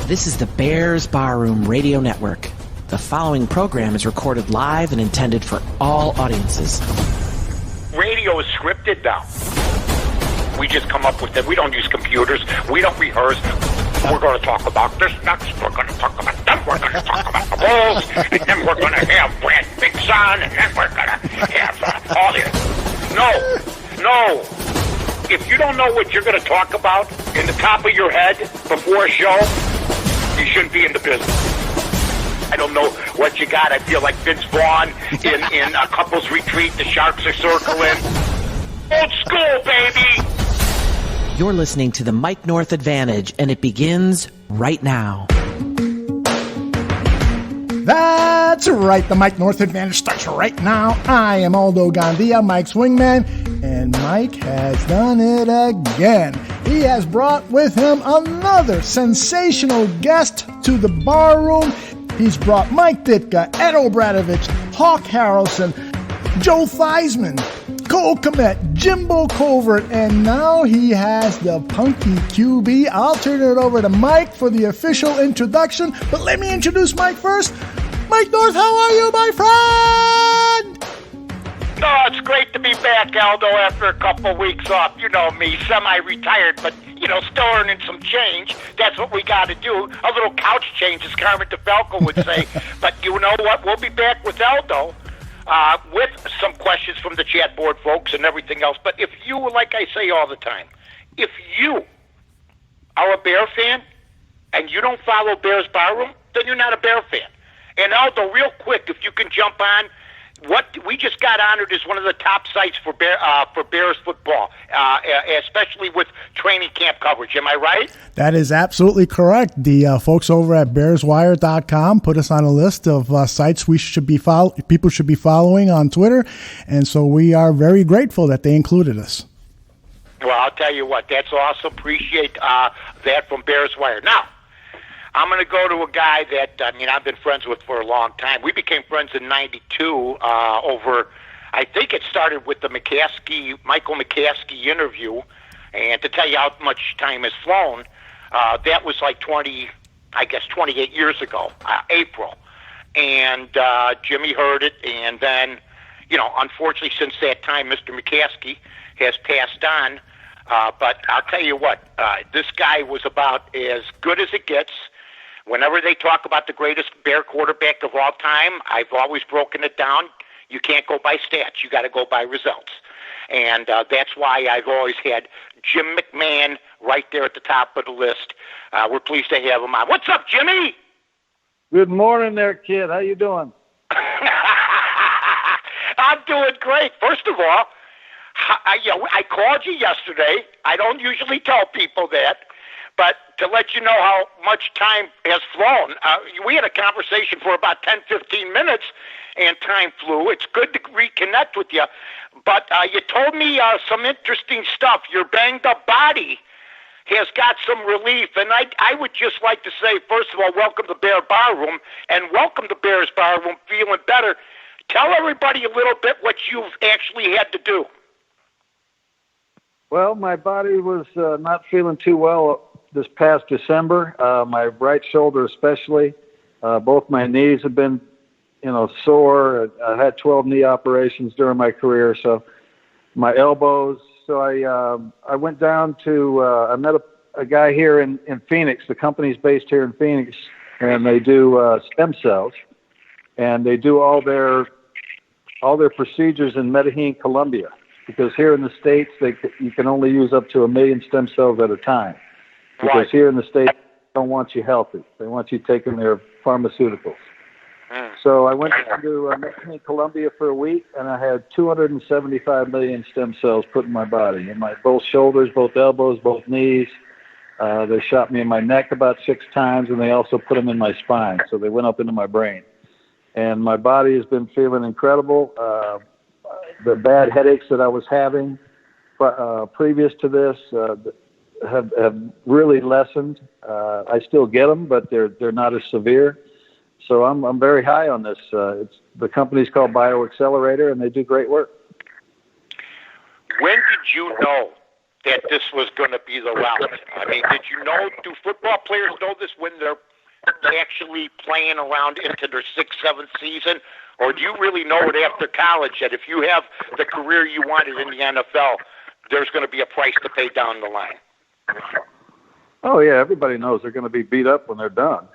This is the Bears Barroom Radio Network. The following program is recorded live and intended for all audiences. Radio is scripted now. We just come up with it. We don't use computers. We don't rehearse. We're going to talk about this next. We're going to talk about that. We're going to talk about the Bulls. And then we're going to have Brad Bigson. And then we're going to have all this. No. If you don't know what you're going to talk about in the top of your head before a show, you shouldn't be in the business. I don't know what you got. I feel like Vince Vaughn in a couple's retreat. The Sharks are circling. Old school, baby. You're listening to the Mike North Advantage, and it begins right now. That's right. The Mike North Advantage starts right now. I am Aldo Gandia, Mike's wingman, and Mike has done it again. He has brought with him another sensational guest to the bar room. He's brought Mike Ditka, Ed Obradovich, Hawk Harrelson, Joe Theismann, Cole Kmet, Jimbo Covert, and now he has the punky QB. I'll turn it over to Mike for the official introduction, but let me introduce Mike first. Mike North, how are you, my friend? Oh, it's great to be back, Aldo, after a couple weeks off. You know me, semi-retired, but, still earning some change. That's what we got to do. A little couch change, as Carmen DeFalco would say. But you know what? We'll be back with Aldo with some questions from the chat board folks and everything else. But if you, like I say all the time, if you are a Bear fan and you don't follow Bears Barroom, then you're not a Bear fan. And Aldo, real quick, if you can jump on, what we just got honored as one of the top sites for Bears football, especially with training camp coverage. Am I right? That is absolutely correct. The folks over at BearsWire.com put us on a list of sites people should be following on Twitter, and so we are very grateful that they included us. Well, I'll tell you what, that's awesome. Appreciate that from Bears Wire. Now, I'm going to go to a guy that, I've been friends with for a long time. We became friends in 92 over, I think it started with the Michael McCaskey interview. And to tell you how much time has flown, that was like 28 years ago, April. And Jimmy heard it. And then, unfortunately, since that time, Mr. McCaskey has passed on. But I'll tell you what, this guy was about as good as it gets. Whenever they talk about the greatest Bear quarterback of all time, I've always broken it down. You can't go by stats. You got to go by results. And that's why I've always had Jim McMahon right there at the top of the list. We're pleased to have him on. What's up, Jimmy? Good morning there, kid. How you doing? I'm doing great. First of all, I called you yesterday. I don't usually tell people that. But to let you know how much time has flown, we had a conversation for about 10, 15 minutes, and time flew. It's good to reconnect with you. But you told me some interesting stuff. Your banged-up body has got some relief. And I would just like to say, first of all, welcome to Bear Barroom, and welcome to Bears Barroom, feeling better. Tell everybody a little bit what you've actually had to do. Well, my body was not feeling too well this past December, my right shoulder especially. Both my knees have been, sore. I had 12 knee operations during my career, so my elbows. So I went down to, I met a guy here in Phoenix. The company's based here in Phoenix, and they do stem cells, and they do all their procedures in Medellin, Colombia, because here in the States, you can only use up to 1 million stem cells at a time. Because here in the States, they don't want you healthy. They want you taking their pharmaceuticals. So I went down to Medellin, Colombia for a week, and I had 275 million stem cells put in my body, in my both shoulders, both elbows, both knees. They shot me in my neck about 6 times, and they also put them in my spine. So they went up into my brain. And my body has been feeling incredible. The bad headaches that I was having previous to this have really lessened. I still get them, but they're not as severe. So I'm very high on this. The company's called BioAccelerator, and they do great work. When did you know that this was going to be the route? I mean, did you know? Do football players know this when they're actually playing around into their 6th, 7th season? Or do you really know it after college that if you have the career you wanted in the NFL, there's going to be a price to pay down the line? Oh, yeah, everybody knows they're going to be beat up when they're done.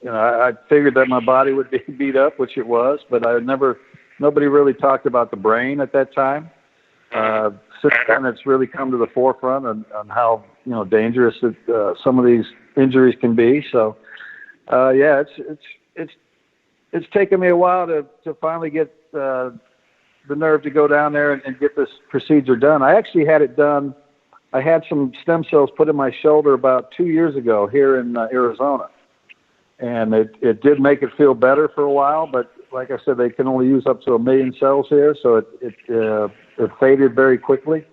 I figured that my body would be beat up, which it was, but nobody really talked about the brain at that time. Since then, it's really come to the forefront on how, dangerous some of these injuries can be. So, it's taken me a while to finally get the nerve to go down there and get this procedure done. I actually had it done. I had some stem cells put in my shoulder about 2 years ago here in Arizona. And it did make it feel better for a while, but like I said, they can only use up to 1 million cells here, so it faded very quickly.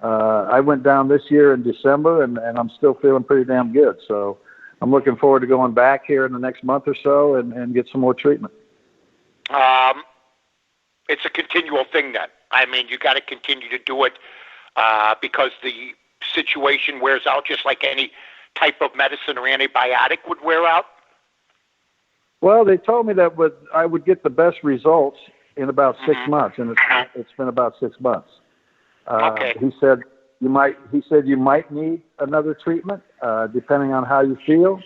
I went down this year in December, and I'm still feeling pretty damn good. So I'm looking forward to going back here in the next month or so and get some more treatment. It's a continual thing then. I mean, you got to continue to do it because the situation wears out just like any type of medicine or antibiotic would wear out? Well, they told me that I would get the best results in about 6 months, and it's been about 6 months. Okay. He said you might need another treatment depending on how you feel.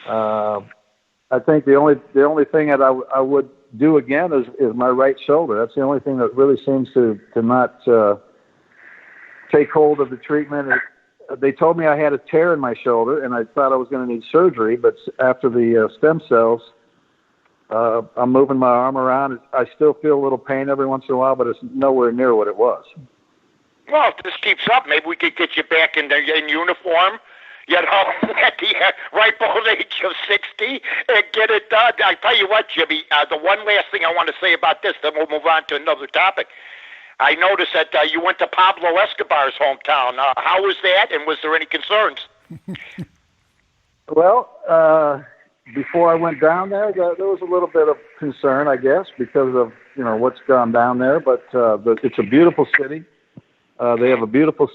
I think the only thing that I would do again is my right shoulder. That's the only thing that really seems to not take hold of the treatment. They told me I had a tear in my shoulder, and I thought I was going to need surgery. But after the stem cells, I'm moving my arm around. I still feel a little pain every once in a while, but it's nowhere near what it was. Well, if this keeps up, maybe we could get you back in uniform, at the ripe old age of 60 and get it done. I tell you what, Jimmy, the one last thing I want to say about this, then we'll move on to another topic. I noticed that you went to Pablo Escobar's hometown. How was that, and was there any concerns? Well, before I went down there was a little bit of concern, I guess, because of what's gone down there. But it's a beautiful city. They have a beautiful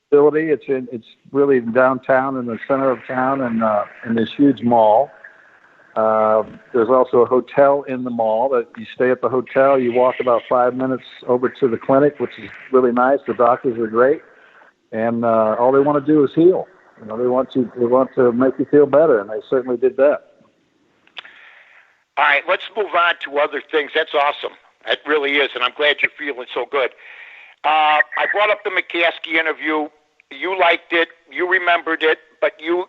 facility. It's really downtown in the center of town, and in this huge mall. There's also a hotel in the mall that you stay at the hotel. You walk about 5 minutes over to the clinic, which is really nice. The doctors are great, and all they want to do is heal. They want to make you feel better, and they certainly did that. All right, let's move on to other things. That's awesome. It really is, and I'm glad you're feeling so good. I brought up the McCaskey interview. You liked it. You remembered it, but you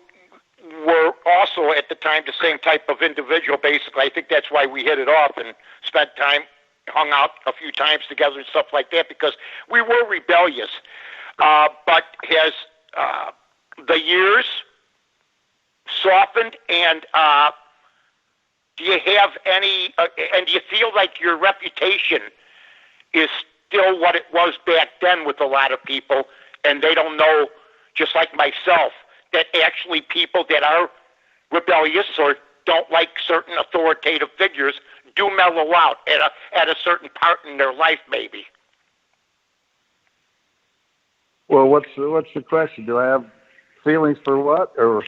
were also at the time the same type of individual, basically. I think that's why we hit it off and spent time, hung out a few times together and stuff like that, because we were rebellious. But has the years softened, and do you have any, and do you feel like your reputation is still what it was back then with a lot of people, and they don't know, just like myself, that actually people that are rebellious or don't like certain authoritative figures do mellow out at a certain part in their life, maybe? Well, what's the question? Do I have feelings for what? Or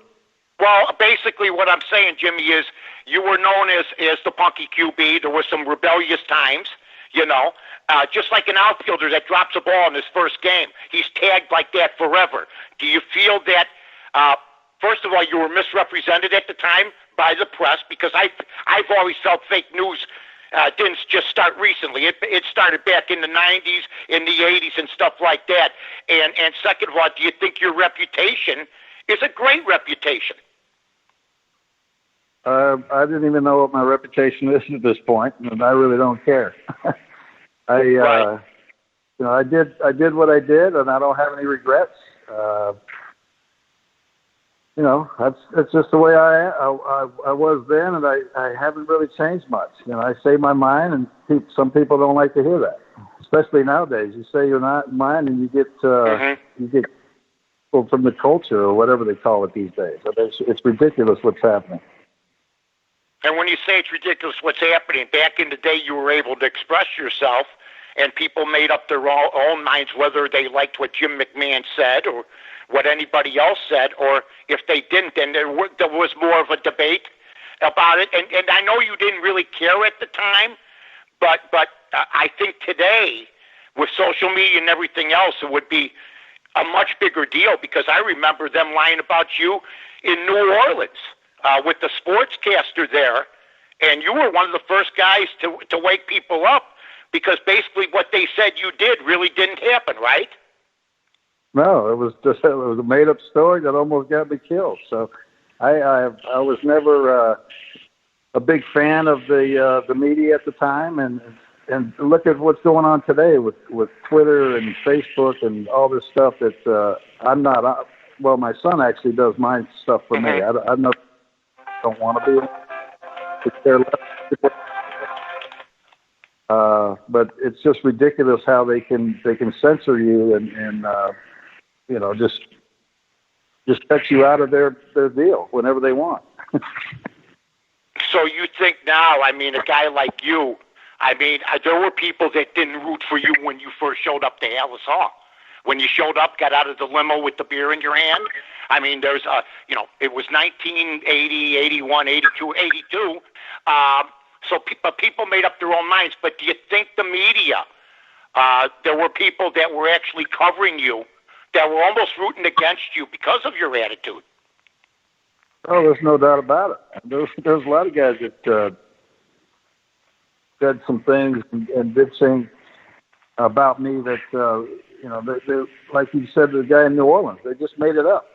well, basically what I'm saying, Jimmy, is you were known as the punky QB. There were some rebellious times, just like an outfielder that drops a ball in his first game. He's tagged like that forever. Do you feel that, first of all, you were misrepresented at the time by the press? Because I've always felt fake news didn't just start recently. It started back in the 90s, in the 80s, and stuff like that. And second of all, do you think your reputation is a great reputation? I didn't even know what my reputation is at this point, and I really don't care. I did what I did, and I don't have any regrets. That's just the way I was then, and I haven't really changed much. I say my mind, and some people don't like to hear that, especially nowadays. You say you're not mine, and you get people from the culture or whatever they call it these days. It's ridiculous what's happening. And when you say it's ridiculous what's happening, back in the day you were able to express yourself and people made up their own minds whether they liked what Jim McMahon said or what anybody else said, or if they didn't, then there was more of a debate about it. And I know you didn't really care at the time, but I think today, with social media and everything else, it would be a much bigger deal, because I remember them lying about you in New Orleans with the sportscaster there, and you were one of the first guys to wake people up, because basically what they said you did really didn't happen, right? No, it was a made-up story that almost got me killed. So I was never a big fan of the media at the time, and look at what's going on today with Twitter and Facebook and all this stuff that I'm not. Well, my son actually does my stuff for me. I don't want to be. It's their left. But it's just ridiculous how they can censor you and just cut you out of their deal whenever they want. So you think now, I mean, a guy like you, I mean, there were people that didn't root for you when you first showed up to Alice Hall. When you showed up, got out of the limo with the beer in your hand. I mean, there's it was 1980, 81, 82, 82. So people made up their own minds. But do you think the media, there were people that were actually covering you that were almost rooting against you because of your attitude? Oh, there's no doubt about it. There's a lot of guys that said some things and did things about me that, they, like you said, the guy in New Orleans, they just made it up.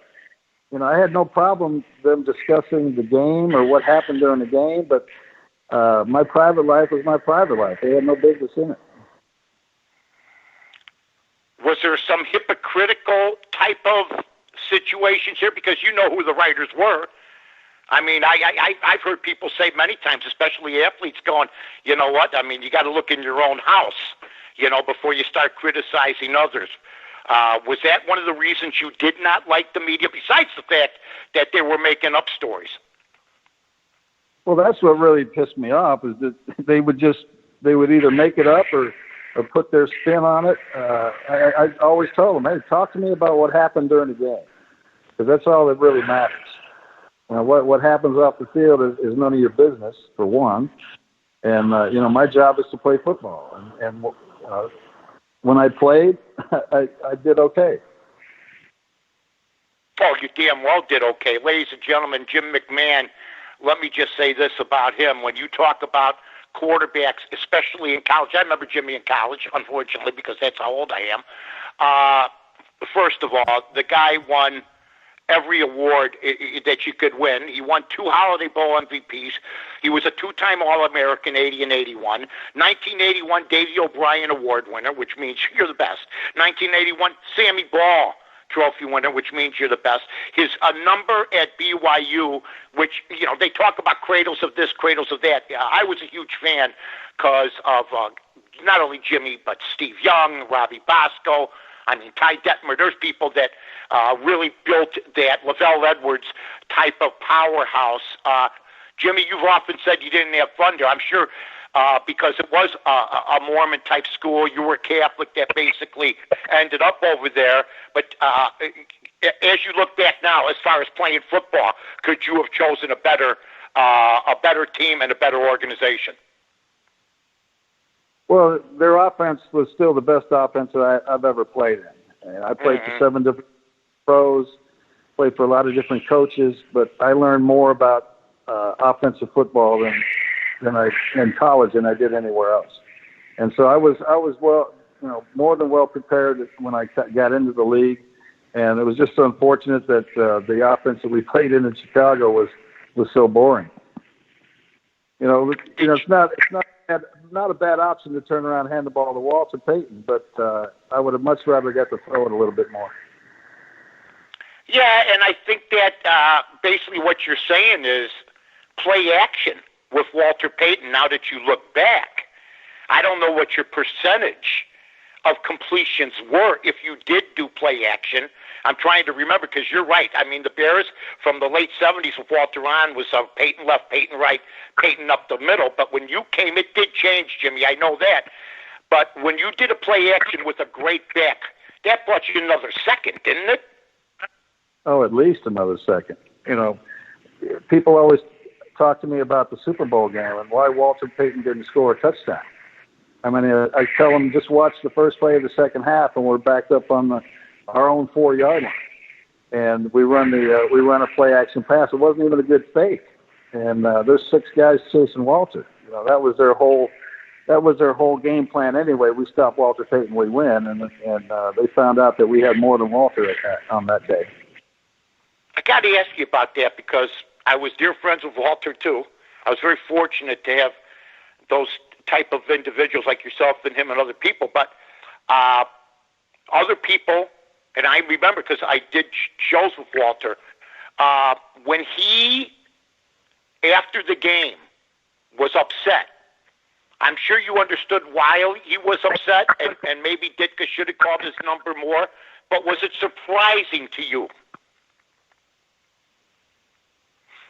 I had no problem them discussing the game or what happened during the game, but my private life was my private life. They had no business in it. Was there some hypocritical type of situations here? Because you know who the writers were. I mean, I've heard people say many times, especially athletes, going, you know what? I mean, you got to look in your own house, before you start criticizing others. Was that one of the reasons you did not like the media, besides the fact that they were making up stories? Well, that's what really pissed me off, is that they would either make it up or put their spin on it. I always told them, hey, talk to me about what happened during the game, because that's all that really matters. What happens off the field is none of your business, for one. And, my job is to play football. And when I played, I did okay. Oh, you damn well did okay. Ladies and gentlemen, Jim McMahon, let me just say this about him. When you talk about quarterbacks, especially in college, I remember Jimmy in college, unfortunately, because that's how old I am. First of all, the guy won every award that you could win. He won 2 Holiday Bowl MVPs. He was a 2-time All-American, 80 and 81. 1981 Davey O'Brien Award winner, which means you're the best. 1981 Sammy Ball Trophy winner, which means you're the best. His number at BYU, which, they talk about cradles of this, cradles of that. I was a huge fan because of not only Jimmy, but Steve Young, Robbie Bosco, Ty Detmer. There's people that really built that Lavelle Edwards type of powerhouse. Jimmy, you've often said you didn't have fun there. I'm sure because it was a Mormon-type school. You were Catholic that basically ended up over there. But as you look back now, as far as playing football, could you have chosen a better team and a better organization? Well, their offense was still the best offense that I've ever played in. And I played for 7 different pros, played for a lot of different coaches, but I learned more about offensive football than I in college than I did anywhere else. And so I was well, more than well prepared when I got into the league. And it was just unfortunate that the offense that we played in Chicago was so boring. It's not a bad option to turn around and hand the ball to Walter Payton, but I would have much rather got to throw it a little bit more. Yeah, and I think that basically what you're saying is play action with Walter Payton. Now that you look back, I don't know what your percentage of completions were if you did do play action. I'm trying to remember, because you're right. The Bears from the late 70s with Walter on was Payton left, Payton right, Payton up the middle. But when you came, it did change, Jimmy. I know that. But when you did a play action with a great back, that brought you another second, didn't it? Oh, at least another second. People always talk to me about the Super Bowl game and why Walter Payton didn't score a touchdown. I mean, I tell them just watch the first play of the second half, and we're backed up on our own 4-yard line, and we run a play action pass. It wasn't even a good fake, and there's 6 guys chasing Walter. That was their whole game plan anyway. We stop Walter Payton, we win, and they found out that we had more than Walter on that day. I got to ask you about that because I was dear friends with Walter too. I was very fortunate to have those type of individuals like yourself and him and other people, but other people, and I remember because I did shows with Walter, when he, after the game, was upset, I'm sure you understood why he was upset, and maybe Ditka should have called his number more, but was it surprising to you?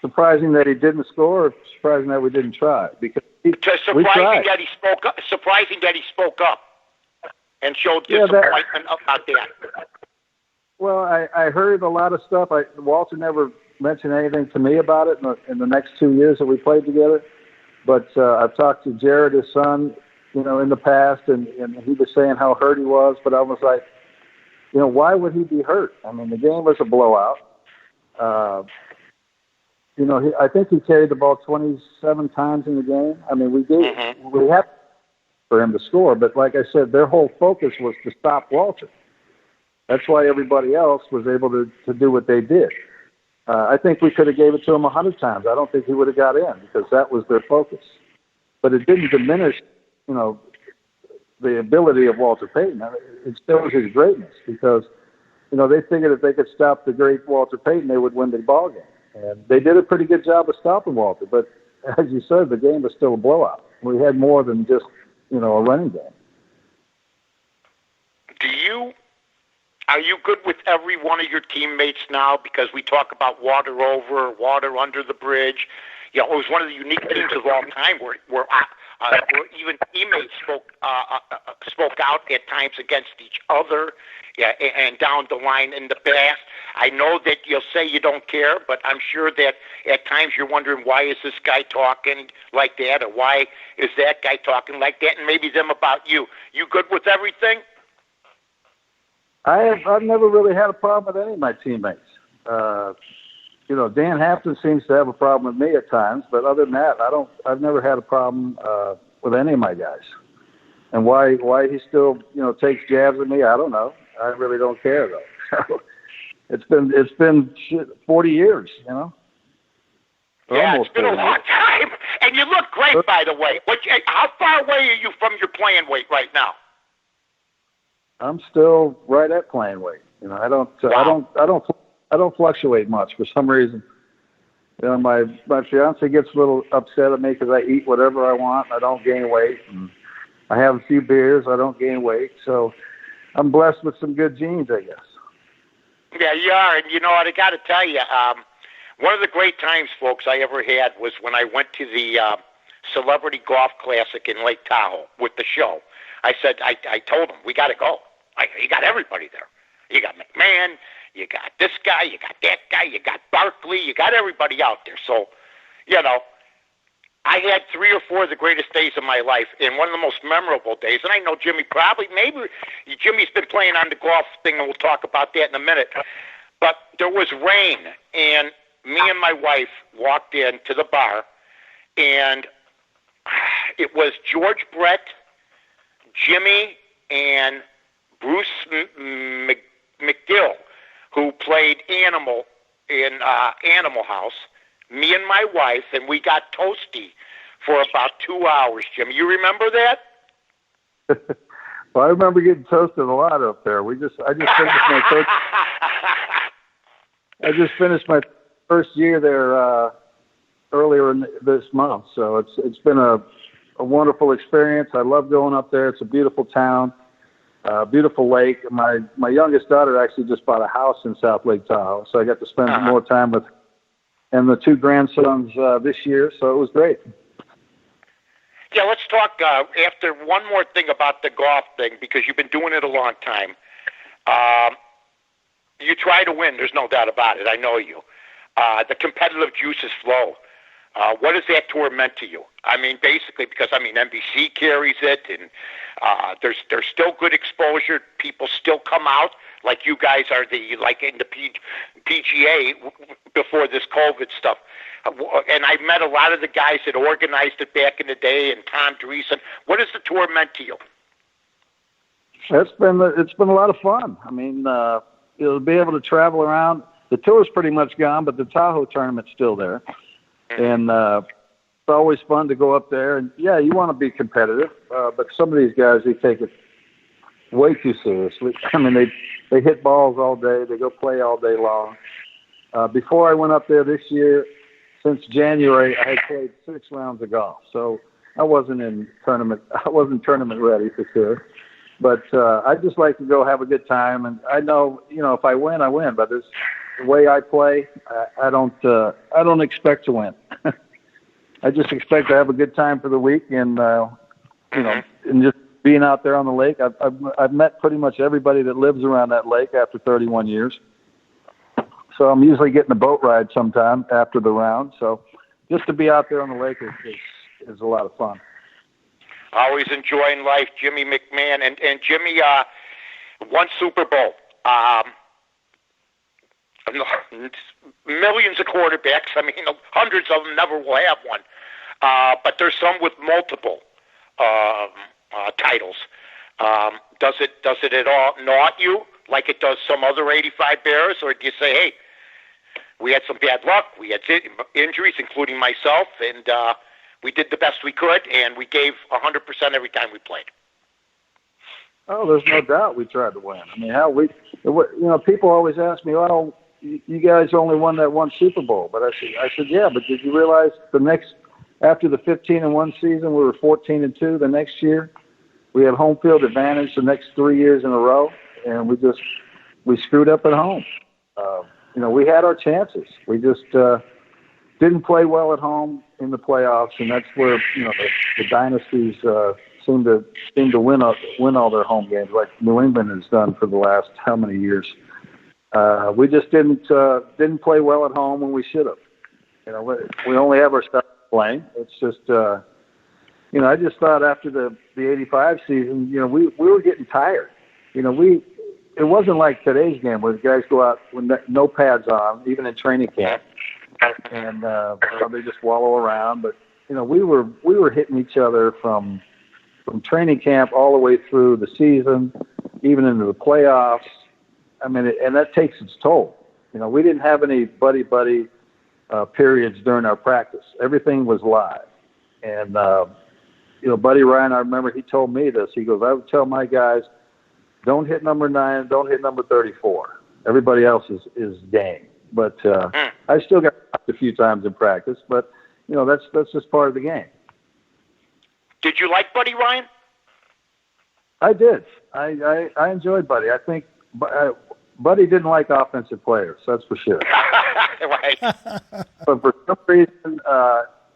Surprising that he didn't score, or surprising that we didn't try? Because surprising that he spoke up. Surprising that he spoke up and showed disappointment about that. Well, I heard a lot of stuff. Walter never mentioned anything to me about it in the next 2 years that we played together. But I've talked to Jared, his son, in the past, and he was saying how hurt he was. But I was like, why would he be hurt? I mean, the game was a blowout. I think he carried the ball 27 times in the game. I mean, we had for him to score, but like I said, their whole focus was to stop Walter. That's why everybody else was able to do what they did. I think we could have gave it to him 100 times. I don't think he would have got in because that was their focus. But it didn't diminish, the ability of Walter Payton. It still was his greatness because, they figured if they could stop the great Walter Payton, they would win the ball game. And they did a pretty good job of stopping Walter. But as you said, the game was still a blowout. We had more than just, a running game. Are you good with every one of your teammates now? Because we talk about water over, water under the bridge. It was one of the unique teams of all time where even teammates spoke out at times against each other. Yeah, and down the line in the past. I know that you'll say you don't care, but I'm sure that at times you're wondering why is this guy talking like that, or why is that guy talking like that, and maybe them about you. You good with everything? I've never really had a problem with any of my teammates. Dan Hampton seems to have a problem with me at times, but other than that, I've never had a problem with any of my guys. And why he still takes jabs at me, I don't know. I really don't care though. It's been 40 years, Yeah, it's been a long time, and you look great, by the way. How far away are you from your playing weight right now? I'm still right at playing weight. I don't fluctuate much for some reason. My fiance gets a little upset at me because I eat whatever I want. I don't gain weight, and I have a few beers. I don't gain weight, so I'm blessed with some good genes, I guess. Yeah, you are, and what I got to tell you, one of the great times, folks, I ever had was when I went to the Celebrity Golf Classic in Lake Tahoe with the show. I said, I told him, we got to go. You got everybody there. You got McMahon, you got this guy, you got that guy, you got Barkley, you got everybody out there. So, I had 3 or 4 of the greatest days of my life, and one of the most memorable days, and I know Jimmy's been playing on the golf thing, and we'll talk about that in a minute, but there was rain, and me and my wife walked in to the bar, and it was George Brett, Jimmy, and Bruce McGill, who played Animal in Animal House, me and my wife, and we got toasty for about 2 hours, Jim. You remember that? Well, I remember getting toasted a lot up there. I just finished my first year there earlier in this month, so it's been a wonderful experience. I love going up there. It's a beautiful town, beautiful lake. My youngest daughter actually just bought a house in South Lake Tahoe, so I got to spend more time with and the 2 grandsons this year, so it was great. Yeah, let's talk after one more thing about the golf thing, because you've been doing it a long time. You try to win. There's no doubt about it. I know you. The competitive juices flow. What has that tour meant to you? I mean, basically, because, NBC carries it, and there's still good exposure. People still come out, like you guys are in the PGA before this COVID stuff. And I met a lot of the guys that organized it back in the day, and Tom Dreesen. What has the tour meant to you? It's been a lot of fun. I mean, you'll be able to travel around. The tour's pretty much gone, but the Tahoe tournament's still there. And it's always fun to go up there. And, yeah, you want to be competitive, but some of these guys, they take it way too seriously. I mean, they hit balls all day. They go play all day long. Before I went up there this year, since January, I had played 6 rounds of golf. So I wasn't tournament ready for sure. But I just like to go have a good time. And I know, if I win, I win. But it's the way I play, I don't expect to win. I just expect to have a good time for the week, and and just being out there on the lake. I've met pretty much everybody that lives around that lake after 31 years. So I'm usually getting a boat ride sometime after the round. So just to be out there on the lake is a lot of fun. Always enjoying life, Jimmy McMahon, and Jimmy won Super Bowl. Millions of quarterbacks. Hundreds of them never will have one. But there's some with multiple titles. Does it at all gnaw at you like it does some other 85 Bears, or do you say, hey, we had some bad luck, we had injuries, including myself, and we did the best we could, and we gave 100% every time we played? Oh, there's no doubt we tried to win. I mean, people always ask me, well, you guys only won that one Super Bowl. But I said, yeah, but did you realize after the 15-1 season, we were 14-2 the next year? We had home field advantage the next 3 years in a row, and we screwed up at home. We had our chances. We just didn't play well at home in the playoffs, and that's where the dynasties seem to win all their home games, like New England has done for the last how many years. We just didn't play well at home when we should have. We only have our stuff playing. It's just I just thought after the 85 season, we were getting tired. It wasn't like today's game where the guys go out with no pads on, even in training camp, and they just wallow around. But we were hitting each other from training camp all the way through the season, even into the playoffs. I mean, and that takes its toll. We didn't have any buddy periods during our practice. Everything was live. And Buddy Ryan, I remember he told me this. He goes, I would tell my guys, don't hit number 9, don't hit number 34. Everybody else is game. But I still got a few times in practice, but that's just part of the game. Did you like Buddy Ryan? I did. I enjoyed Buddy. I think Buddy didn't like offensive players, that's for sure. Right. But for some reason,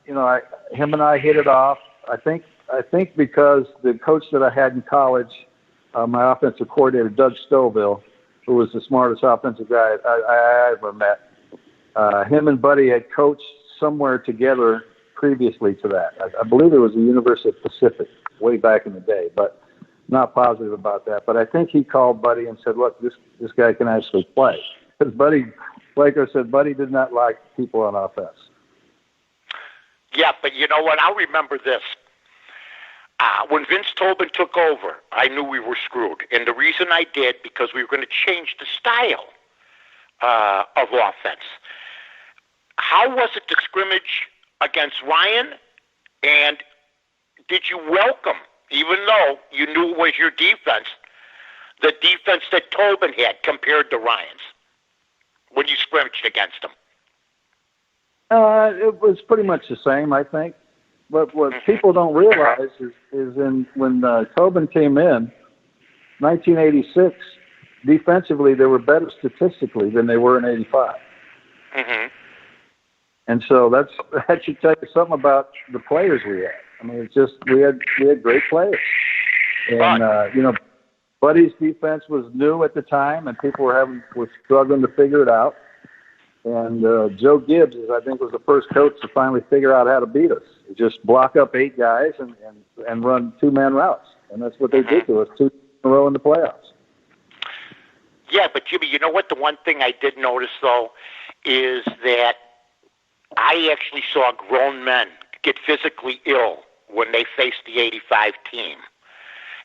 him and I hit it off. I think because the coach that I had in college, my offensive coordinator, Doug Stoville, who was the smartest offensive guy I ever met, him and Buddy had coached somewhere together previously to that. I believe it was the University of Pacific way back in the day, but not positive about that. But I think he called Buddy and said, look, this guy can actually play. Because Buddy, like I said, Buddy did not like people on offense. Yeah, but you know what? I'll remember this. When Vince Tobin took over, I knew we were screwed. And the reason I did, because we were going to change the style of offense. How was it the scrimmage against Ryan? And did you welcome, even though you knew it was your defense, the defense that Tobin had compared to Ryan's when you scrimmaged against him? It was pretty much the same, I think. But what people don't realize is when Tobin came in, 1986, defensively they were better statistically than they were in 85. Mm-hmm. And so that should tell you something about the players we had. I mean, it's just we had great players, and Buddy's defense was new at the time, and people were struggling to figure it out. And Joe Gibbs, I think, was the first coach to finally figure out how to beat us. Just block up 8 guys and run 2-man routes, and that's what they did to us 2 in a row in the playoffs. Yeah, but Jimmy, you know what? The one thing I did notice though is that I actually saw grown men get physically ill when they faced the '85 team,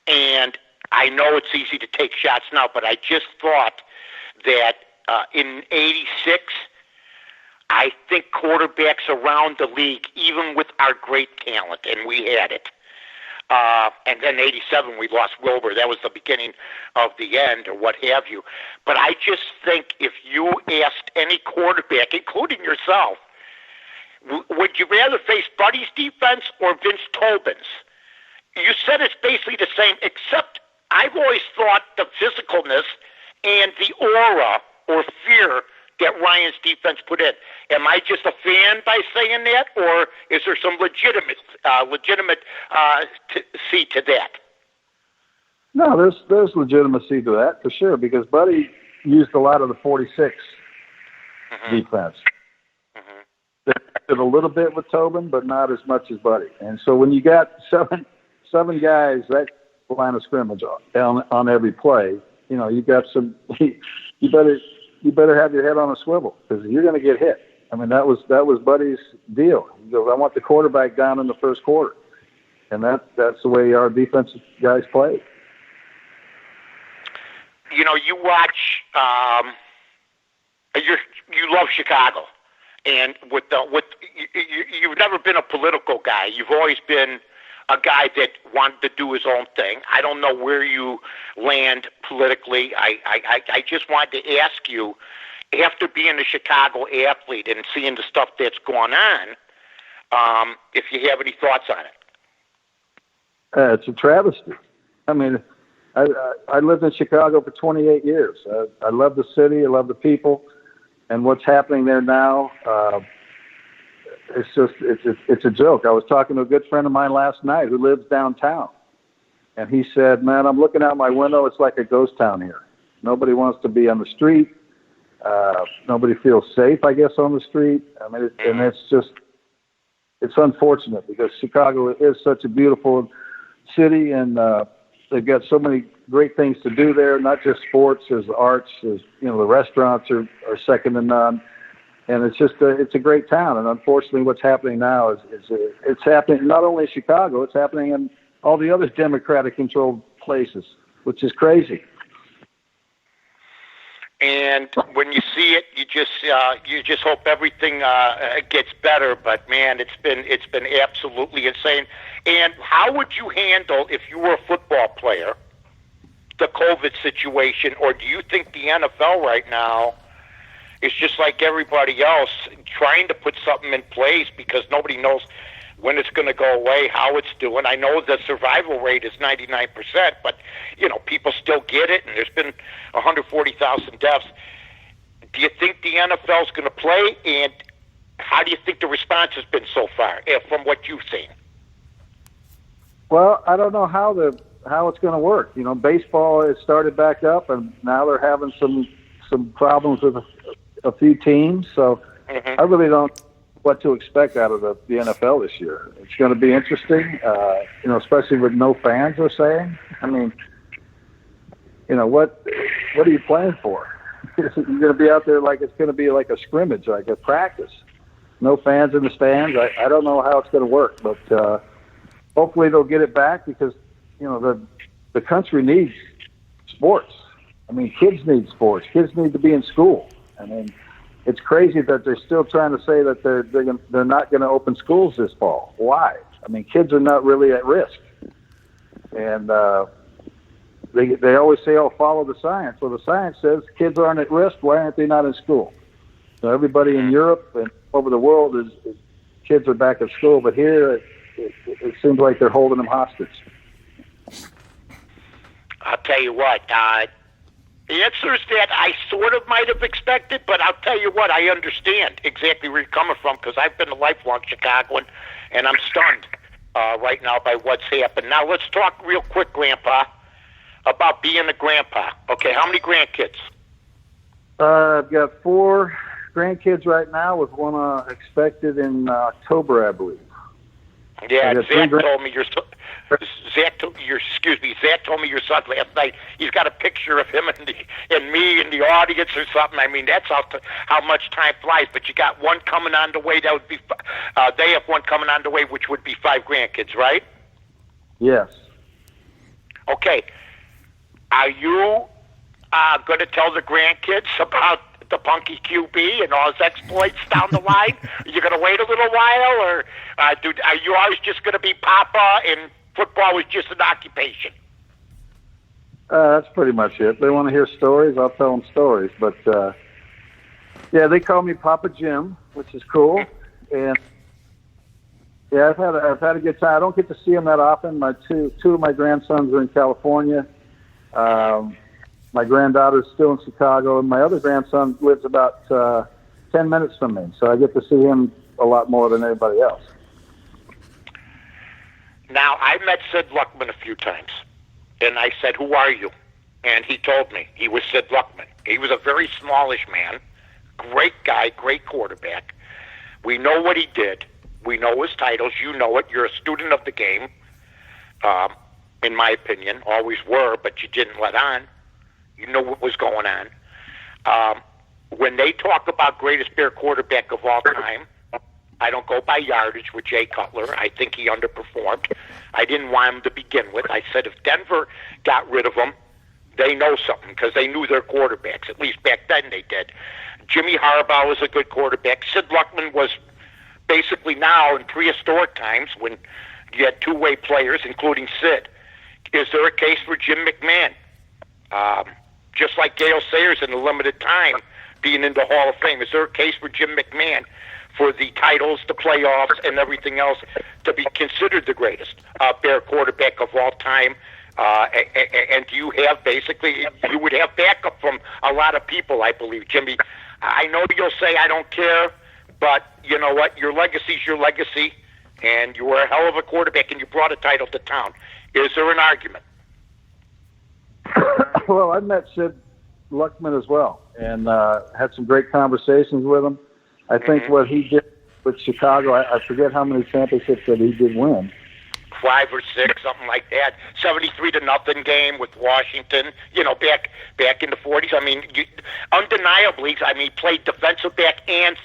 and I know it's easy to take shots now, but I just thought that in '86, I think quarterbacks around the league, even with our great talent, and we had it. And then '87, we lost Wilbur. That was the beginning of the end, or what have you. But I just think if you asked any quarterback, including yourself, would you rather face Buddy's defense or Vince Tobin's? You said it's basically the same, except I've always thought the physicalness and the aura or fear that Ryan's defense put in. Am I just a fan by saying that, or is there some legitimacy to that? No, there's legitimacy to that for sure, because Buddy used a lot of the 46 defense. They did a little bit with Tobin, but not as much as Buddy. And so when you got seven guys that line of scrimmage on every play, you got some. You better have your head on a swivel, because you're going to get hit. I mean, that was Buddy's deal. He goes, I want the quarterback down in the first quarter, and that's the way our defensive guys play. You watch. You love Chicago, and you've never been a political guy. You've always been a guy that wanted to do his own thing. I don't know where you land politically. I just wanted to ask you, after being a Chicago athlete and seeing the stuff that's going on, if you have any thoughts on it. It's a travesty. I mean, I lived in Chicago for 28 years. I love the city. I love the people. And what's happening there now, it's a joke. I was talking to a good friend of mine last night who lives downtown, and he said, "Man, I'm looking out my window. It's like a ghost town here. Nobody wants to be on the street. Nobody feels safe, I guess, on the street. I mean, it's unfortunate, because Chicago is such a beautiful city, and they've got so many great things to do there. Not just sports, there's the arts. There's the restaurants are second to none." And it's a great town. And unfortunately, what's happening now is it's happening not only in Chicago, it's happening in all the other Democratic-controlled places, which is crazy. And when you see it, you just hope everything gets better. But man, it's been absolutely insane. And how would you handle, if you were a football player, the COVID situation, or do you think the NFL right now? It's just like everybody else, trying to put something in place, because nobody knows when it's going to go away, how it's doing. I know the survival rate is 99%, but, people still get it, and there's been 140,000 deaths. Do you think the NFL is going to play, and how do you think the response has been so far, from what you've seen? Well, I don't know how it's going to work. Baseball has started back up, and now they're having some problems with a few teams, so I really don't know what to expect out of the NFL this year. It's going to be interesting, especially with no fans, they're saying. I mean, what are you playing for? You're going to be out there like it's going to be like a scrimmage, like a practice. No fans in the stands. I don't know how it's going to work, but hopefully they'll get it back, because the country needs sports. I mean, kids need sports. Kids need to be in school. I mean, it's crazy that they're still trying to say that they're not going to open schools this fall. Why? I mean, kids are not really at risk, and they always say, "Oh, follow the science." Well, the science says kids aren't at risk. Why aren't they not in school? So everybody in Europe and over the world is kids are back at school, but here it seems like they're holding them hostage. I'll tell you what. The answer is that I sort of might have expected, but I'll tell you what, I understand exactly where you're coming from, because I've been a lifelong Chicagoan, and I'm stunned. right now by what's happened. Now let's talk real quick, Grandpa, about being a grandpa. Okay, how many grandkids? I've got 4 grandkids right now, with one expected in October, I believe. Yeah, Zach told me your Zach told me your son last night. He's got a picture of him and me in the audience or something. I mean, that's how much time flies. But you got one coming on the way. That would be they have one coming on the way, which would be 5 grandkids, right? Yes. Okay. Are you going to tell the grandkids about the punky QB and all his exploits down the line? Are you going to wait a little while, or are you always just going to be Papa and football is just an occupation? That's pretty much it. They want to hear stories, I'll tell them stories. But, yeah, they call me Papa Jim, which is cool. And, yeah, I've had a good time. I don't get to see them that often. Two of my grandsons are in California. My granddaughter's still in Chicago, and my other grandson lives about 10 minutes from me. So I get to see him a lot more than anybody else. Now, I met Sid Luckman a few times, and I said, "Who are you?" And he told me he was Sid Luckman. He was a very smallish man, great guy, great quarterback. We know what he did. We know his titles. You know it. You're a student of the game, in my opinion. Always were, but you didn't let on. You know what was going on. When they talk about greatest Bear quarterback of all time, I don't go by yardage with Jay Cutler. I think he underperformed. I didn't want him to begin with. I said if Denver got rid of him, they know something because they knew their quarterbacks. At least back then they did. Jimmy Harbaugh was a good quarterback. Sid Luckman was basically now in prehistoric times when you had two-way players, including Sid. Is there a case for Jim McMahon? Just like Gale Sayers in a limited time being in the Hall of Fame. Is there a case for Jim McMahon for the titles, the playoffs, and everything else to be considered the greatest Bear quarterback of all time? And you have basically, you would have backup from a lot of people, I believe. Jimmy, I know you'll say I don't care, but you know what? Your legacy's your legacy, and you were a hell of a quarterback, and you brought a title to town. Is there an argument? Well, I met Sid Luckman as well, and had some great conversations with him. I think what he did with Chicago, I forget how many championships that he did win. 5 or 6, something like that. 73-0 game with Washington. You know, back in the 40s. I mean, undeniably, played defensive back and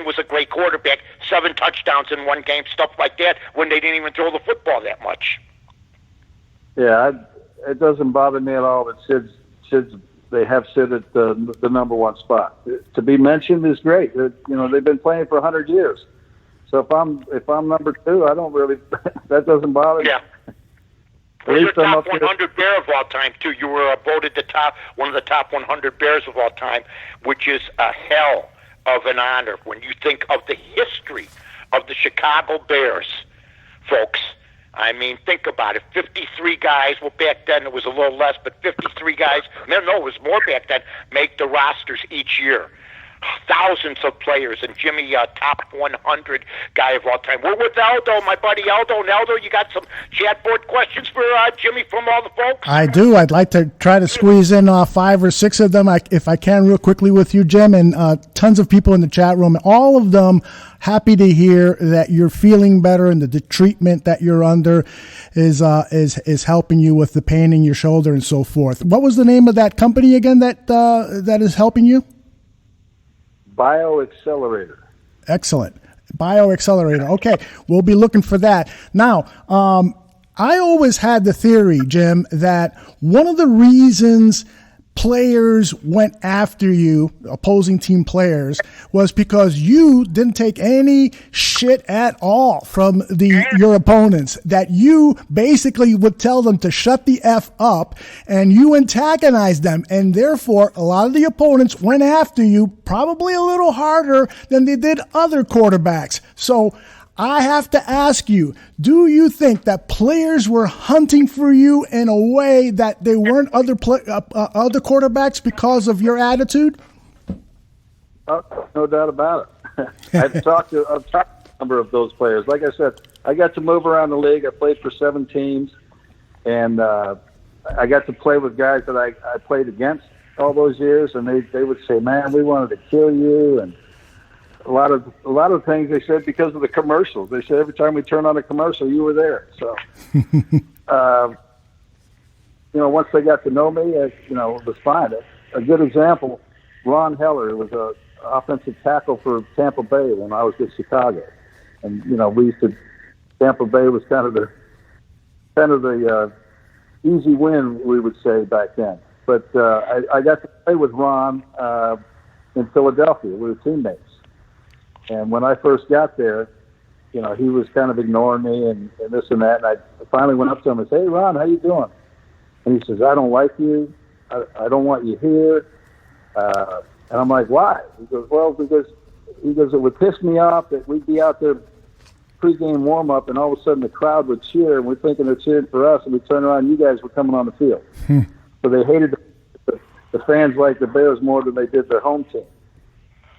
was a great quarterback. 7 touchdowns in one game, stuff like that, when they didn't even throw the football that much. Yeah, it doesn't bother me at all that they have Sid at the number one spot. To be mentioned is great. You know, they've been playing for 100 years. So if I'm number 2, I don't really that doesn't bother me. Yeah. Well, you're top 100 Bear of all time too. You were voted one of the top 100 Bears of all time, which is a hell of an honor when you think of the history of the Chicago Bears, folks. I mean, think about it. 53 guys, well, back then it was a little less, but 53 guys, no, it was more back then, make the rosters each year. Thousands of players, and Jimmy, top 100 guy of all time. We're with Aldo, my buddy Aldo. And Aldo, you got some chat board questions for Jimmy from all the folks? I do. I'd like to try to squeeze in 5 or 6 of them, if I can, real quickly with you, Jim, and tons of people in the chat room. All of them happy to hear that you're feeling better and that the treatment that you're under is helping you with the pain in your shoulder and so forth. What was the name of that company again that is helping you? BioAccelerator. Excellent. BioAccelerator. Okay, we'll be looking for that. Now, I always had the theory, Jim, that one of the reasons players went after you, opposing team players, was because you didn't take any shit at all from your opponents, that you basically would tell them to shut the F up, and you antagonized them, and therefore a lot of the opponents went after you probably a little harder than they did other quarterbacks. So I have to ask you, do you think that players were hunting for you in a way that they weren't other quarterbacks because of your attitude? No doubt about it. I've talked to a number of those players. Like I said, I got to move around the league. I played for 7 teams, and I got to play with guys that I played against all those years, and they would say, "Man, we wanted to kill you," and a lot of things they said because of the commercials. They said every time we turned on a commercial, you were there. So, once they got to know me, it was fine. A good example, Ron Heller was a offensive tackle for Tampa Bay when I was with Chicago, and Tampa Bay was kind of the easy win, we would say back then. But I got to play with Ron in Philadelphia. We were teammates. And when I first got there, he was kind of ignoring me and this and that. And I finally went up to him and said, "Hey, Ron, how you doing?" And he says, "I don't like you. I don't want you here." And I'm like, "Why?" He goes, "Well, because it would piss me off that we'd be out there pregame warm-up and all of a sudden the crowd would cheer and we're thinking they're cheering for us and we turn around and you guys were coming on the field." So they hated the fans like the Bears more than they did their home team.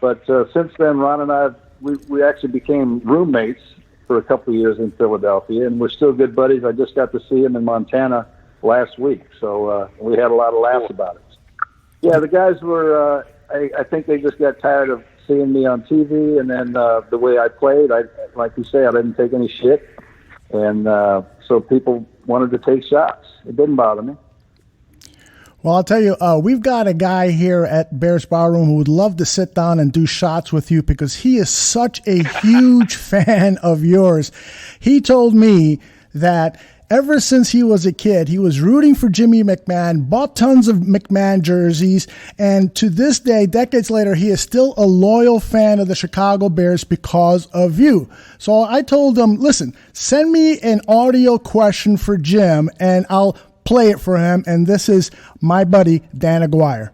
But since then, Ron and I, we actually became roommates for a couple of years in Philadelphia, and we're still good buddies. I just got to see him in Montana last week, so we had a lot of laughs about it. Yeah, the guys were, I think they just got tired of seeing me on TV, and then the way I played, like you say, I didn't take any shit, and so people wanted to take shots. It didn't bother me. Well, I'll tell you, we've got a guy here at Bears Barroom who would love to sit down and do shots with you because he is such a huge fan of yours. He told me that ever since he was a kid, he was rooting for Jimmy McMahon, bought tons of McMahon jerseys, and to this day, decades later, he is still a loyal fan of the Chicago Bears because of you. So I told him, listen, send me an audio question for Jim, and I'll play it for him, and this is my buddy, Dan Aguirre.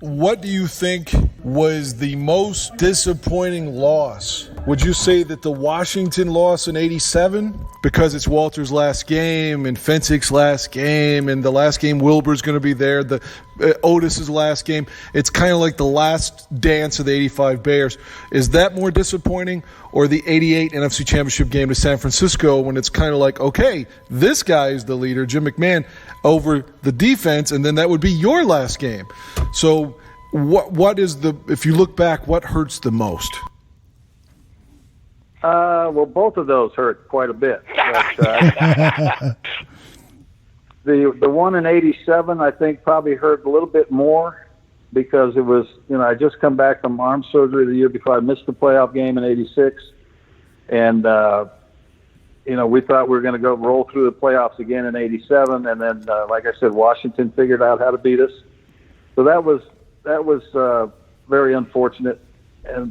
What do you think was the most disappointing loss? Would you say that the Washington loss in '87, because it's Walter's last game and Fensick's last game and the last game Wilbur's going to be there, the Otis's last game, it's kind of like the last dance of the '85 Bears. Is that more disappointing, or the '88 NFC Championship game to San Francisco when it's kind of like, okay, this guy is the leader, Jim McMahon, over the defense, and then that would be your last game? So what is if you look back, what hurts the most? Well, both of those hurt quite a bit. But, the one in '87, I think, probably hurt a little bit more because it was, I just come back from arm surgery the year before. I missed the playoff game in '86, and we thought we were going to go roll through the playoffs again in '87, and then, like I said, Washington figured out how to beat us. So that was very unfortunate.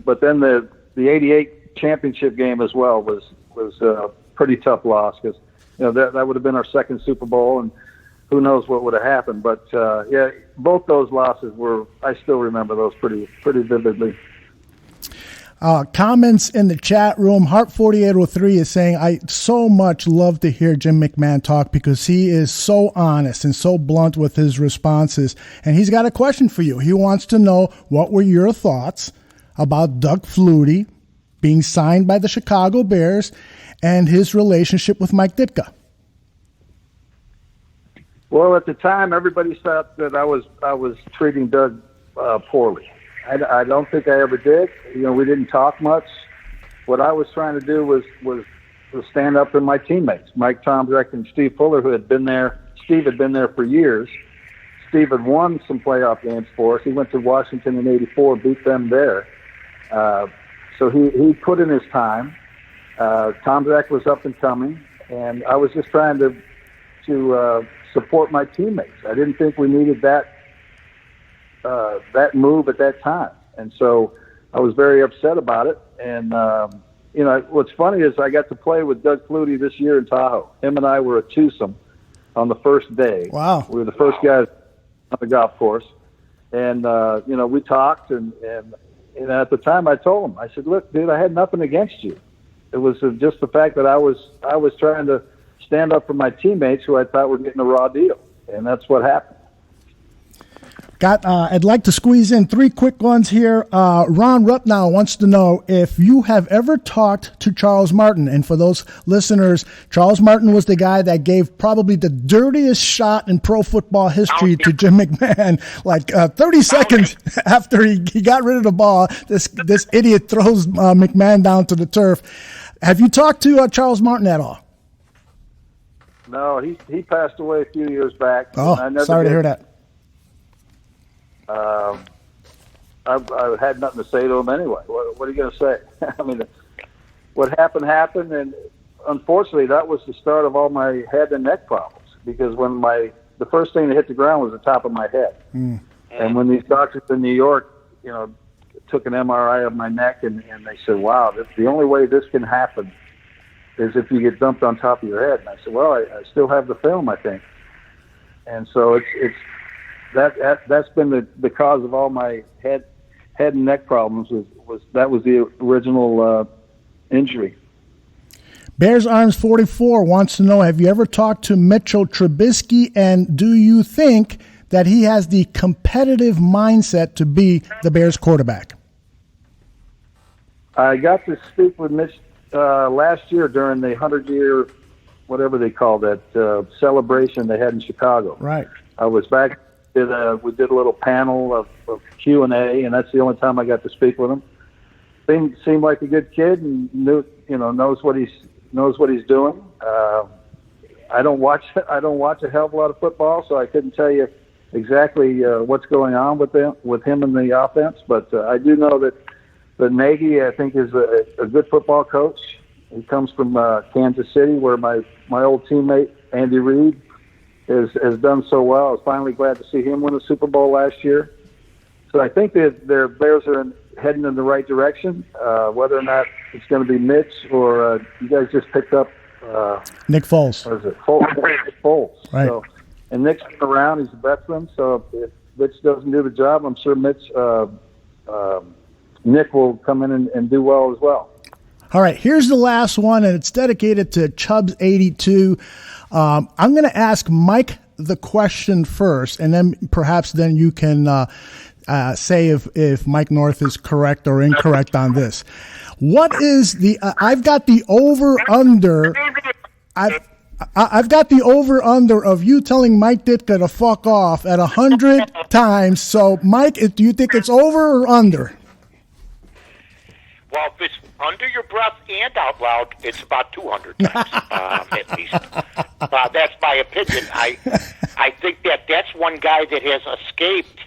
But then the '88 championship game as well was a pretty tough loss because that would have been our second Super Bowl, and who knows what would have happened. But yeah, both those losses I still remember those pretty vividly. Comments in the chat room. Heart4803 is saying, I so much love to hear Jim McMahon talk because he is so honest and so blunt with his responses. And he's got a question for you. He wants to know, what were your thoughts about Doug Flutie being signed by the Chicago Bears and his relationship with Mike Ditka? Well, at the time, everybody thought that I was treating Doug poorly. I don't think I ever did. We didn't talk much. What I was trying to do was stand up for my teammates, Mike Tomczak and Steve Fuller, who had been there. Steve had been there for years. Steve had won some playoff games for us. He went to Washington in '84, beat them there. So he put in his time. Tomczak was up and coming, and I was just trying to support my teammates. I didn't think we needed that move at that time, and so I was very upset about it. And what's funny is I got to play with Doug Flutie this year in Tahoe. Him and I were a twosome on the first day. Wow! We were the first guys on the golf course, and we talked, and at the time I told him, I said, "Look, dude, I had nothing against you. It was just the fact that I was trying to stand up for my teammates who I thought were getting a raw deal, and that's what happened." I'd like to squeeze in 3 quick ones here. Ron Rupnow wants to know if you have ever talked to Charles Martin. And for those listeners, Charles Martin was the guy that gave probably the dirtiest shot in pro football history to Jim McMahon. Like 30 seconds after he got rid of the ball, this idiot throws McMahon down to the turf. Have you talked to Charles Martin at all? No, he passed away a few years back. Oh, sorry to hear that. I had nothing to say to him anyway. What are you going to say? I mean, what happened, and unfortunately, that was the start of all my head and neck problems. Because when the first thing that hit the ground was the top of my head, and when these doctors in New York, took an MRI of my neck, and they said, "Wow, the only way this can happen is if you get dumped on top of your head." And I said, "Well, I still have the film, I think." And so that's been the cause of all my head and neck problems was the original injury. Bears Arms 44 wants to know, have you ever talked to Mitchell Trubisky, and do you think that he has the competitive mindset to be the Bears quarterback? I got to speak with Mitch last year during the 100-year, whatever they call that, celebration they had in Chicago. Right. I was back. We did a little panel of Q&A, and that's the only time I got to speak with him. Seemed like a good kid, and knows what he's doing. I don't watch a hell of a lot of football, so I couldn't tell you exactly what's going on with him in the offense. But I do know that Nagy, I think, is a good football coach. He comes from Kansas City, where my old teammate Andy Reid has done so well. I was finally glad to see him win a Super Bowl last year. So I think that their Bears are heading in the right direction. Whether or not it's going to be Mitch or you guys just picked up Nick Foles. What is it? Foles. Right. So, and Nick's been around. He's a veteran. So if Mitch doesn't do the job, I'm sure Nick will come in and do well as well. All right, here's the last one, and it's dedicated to Chubs 82. I'm going to ask Mike the question first, and then perhaps you can say if Mike North is correct or incorrect on this. What is I've got the over-under. I've got the over-under of you telling Mike Ditka to fuck off at 100 times. So, Mike, do you think it's over or under? Well, if it's under your breath and out loud, it's about 200 times, at least. That's my opinion. I think that's one guy that has escaped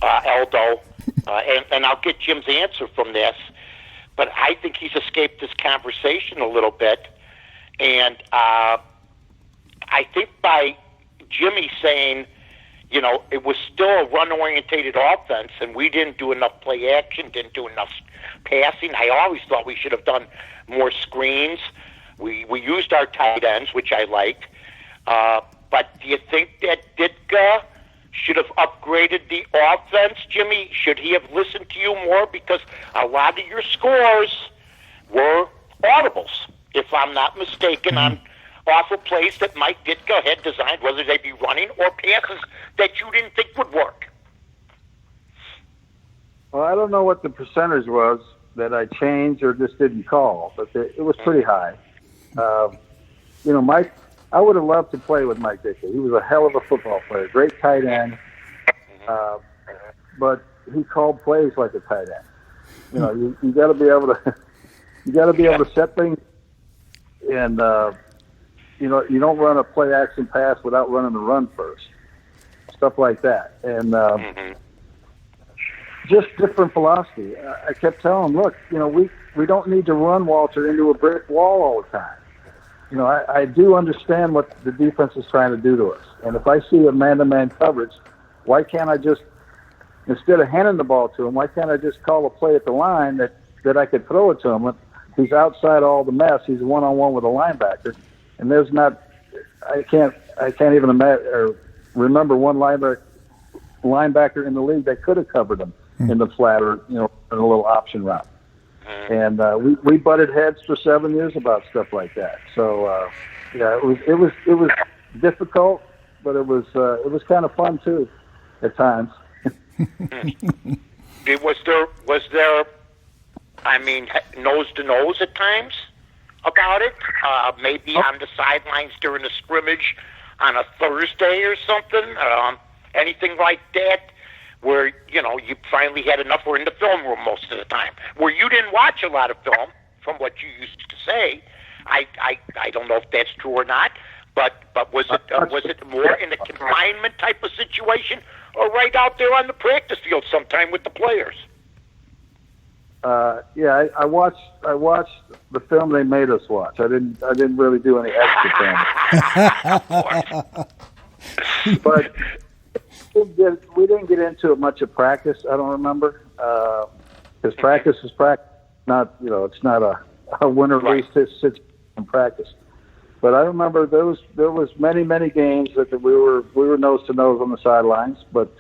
Aldo, and I'll get Jim's answer from this, but I think he's escaped this conversation a little bit, and I think by Jimmy saying, it was still a run-orientated offense, and we didn't do enough play action, didn't do enough passing. I always thought we should have done more screens. We used our tight ends, which I liked. But do you think that Ditka should have upgraded the offense, Jimmy? Should he have listened to you more? Because a lot of your scores were audibles, if I'm not mistaken, on awful plays that Mike Ditka had designed, whether they be running or passes that you didn't think would work. Well, I don't know what the percentage was that I changed or just didn't call, but it was pretty high. Mike, I would have loved to play with Mike Ditka. He was a hell of a football player, great tight end, but he called plays like a tight end. You got to be able to set things, and you don't run a play action pass without running the run first, stuff like that, and. Just different philosophy. I kept telling him, look, we don't need to run Walter into a brick wall all the time. I do understand what the defense is trying to do to us. And if I see a man-to-man coverage, why can't I just, instead of handing the ball to him, why can't I just call a play at the line that I could throw it to him? He's outside all the mess. He's one-on-one with a linebacker. And I can't even imagine or remember one linebacker in the league that could have covered him in the flat or in a little option route. And we butted heads for 7 years about stuff like that. So it was difficult, but it was kind of fun too at times. Was there, I mean, nose to nose at times about it? Maybe on the sidelines during a scrimmage on a Thursday or something? Anything like that? Where, you finally had enough, or in the film room most of the time, where you didn't watch a lot of film, from what you used to say. I don't know if that's true or not, but was it more in a confinement type of situation, or right out there on the practice field sometime with the players? Yeah, I watched the film they made us watch. I didn't really do any extra film. But we didn't get into it much at practice. I don't remember, because practice is practice. Not it's not a win or lose situation in practice. But I remember there was many games that we were nose to nose on the sidelines. But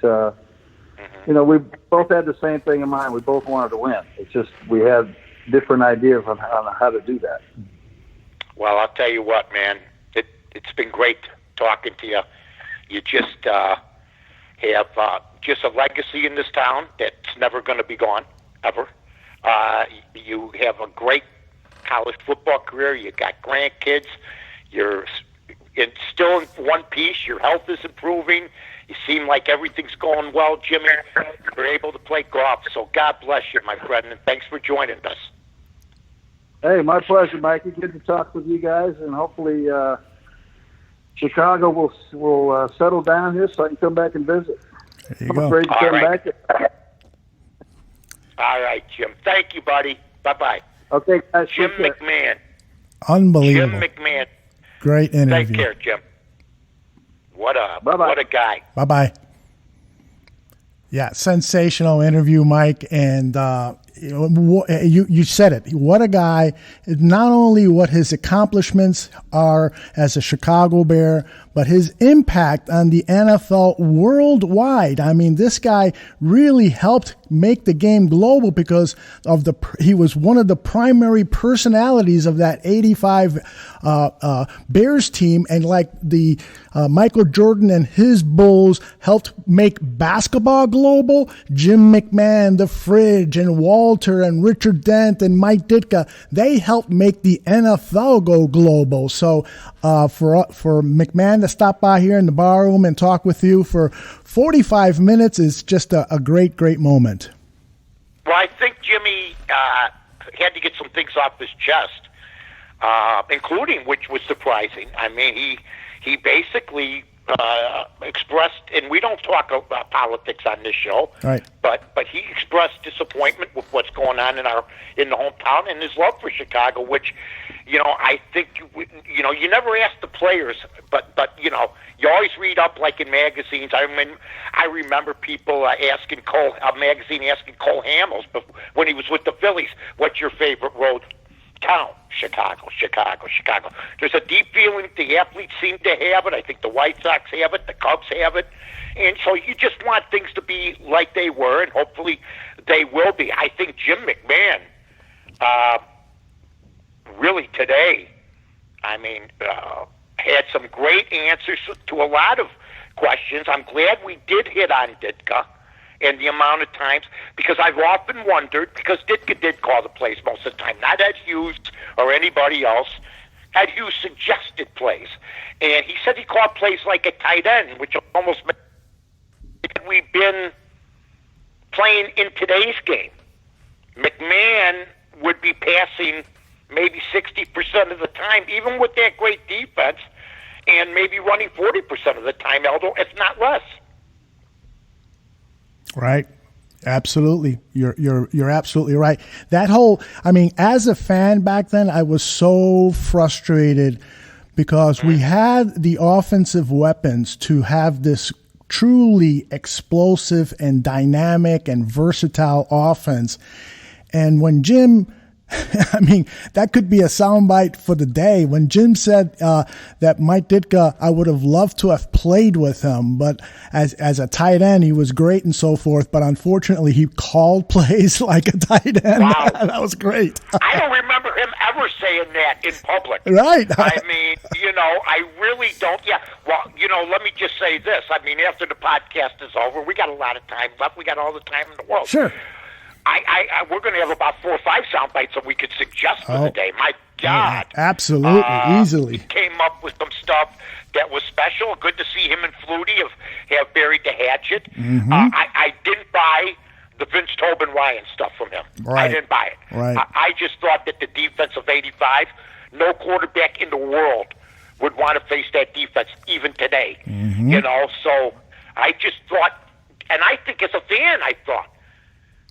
we both had the same thing in mind. We both wanted to win. It's just we had different ideas on how to do that. Well, I'll tell you what, man. It's been great talking to you. You just have just a legacy in this town that's never going to be gone, ever. You have a great college football career. You got grandkids. You're still in one piece. Your health is improving. You seem like everything's going well, Jimmy. You're able to play golf. So God bless you, my friend, and thanks for joining us. Hey, my pleasure, Mikey. Good to talk with you guys, and hopefully Chicago will settle down here so I can come back and visit. There you go. Great to come back. All right, Jim. Thank you, buddy. Bye-bye. Okay, guys. Jim McMahon. Unbelievable. Jim McMahon. Great interview. Take care, Jim. What a guy. Bye-bye. Yeah, sensational interview, Mike. And you said it. What a guy. Not only what his accomplishments are as a Chicago Bear, but his impact on the NFL worldwide. I mean, this guy really helped make the game global because he was one of the primary personalities of that 85 Bears team. And like the Michael Jordan and his Bulls helped make basketball global, Jim McMahon, the Fridge, and Walter, and Richard Dent, and Mike Ditka, they helped make the NFL go global. So for McMahon to stop by here in the bar room and talk with you for 45 minutes is just a great moment. Well, I think Jimmy had to get some things off his chest, including, which was surprising. I mean, he basically expressed, and we don't talk about politics on this show, right? But he expressed disappointment with what's going on in the hometown and his love for Chicago, which, I think you never ask the players, but you always read up like in magazines. I remember people asking a magazine asking Cole Hamels when he was with the Phillies, "What's your favorite road town?" Chicago. There's a deep feeling the athletes seem to have it. I think the White Sox have it. The Cubs have it. And so you just want things to be like they were, and hopefully they will be. I think Jim McMahon, really today, had some great answers to a lot of questions. I'm glad we did hit on Ditka and the amount of times, because I've often wondered, because Ditka did call the plays most of the time, not Ed Hughes or anybody else. Ed Hughes suggested plays, and he said he called plays like a tight end, which almost meant we've been playing in today's game. McMahon would be passing maybe 60% of the time, even with that great defense, and maybe running 40% of the time, Aldo, if not less. Right. Absolutely. You're absolutely right. That whole, as a fan back then, I was so frustrated because we had the offensive weapons to have this truly explosive and dynamic and versatile offense. And when Jim, that could be a soundbite for the day. When Jim said that Mike Ditka, I would have loved to have played with him, but as a tight end, he was great and so forth. But unfortunately, he called plays like a tight end. Wow. That was great. I don't remember him ever saying that in public. Right. I really don't. Yeah, well, let me just say this. I mean, after the podcast is over, we got a lot of time left. We got all the time in the world. Sure. We're going to have about 4 or 5 sound bites that we could suggest for the day. My God. Absolutely, easily. He came up with some stuff that was special. Good to see him and Flutie have buried the hatchet. Mm-hmm. I didn't buy the Vince Tobin Ryan stuff from him. Right. I didn't buy it. Right. I just thought that the defense of 85, no quarterback in the world would want to face that defense even today. Mm-hmm. So I just thought, and I think as a fan, I thought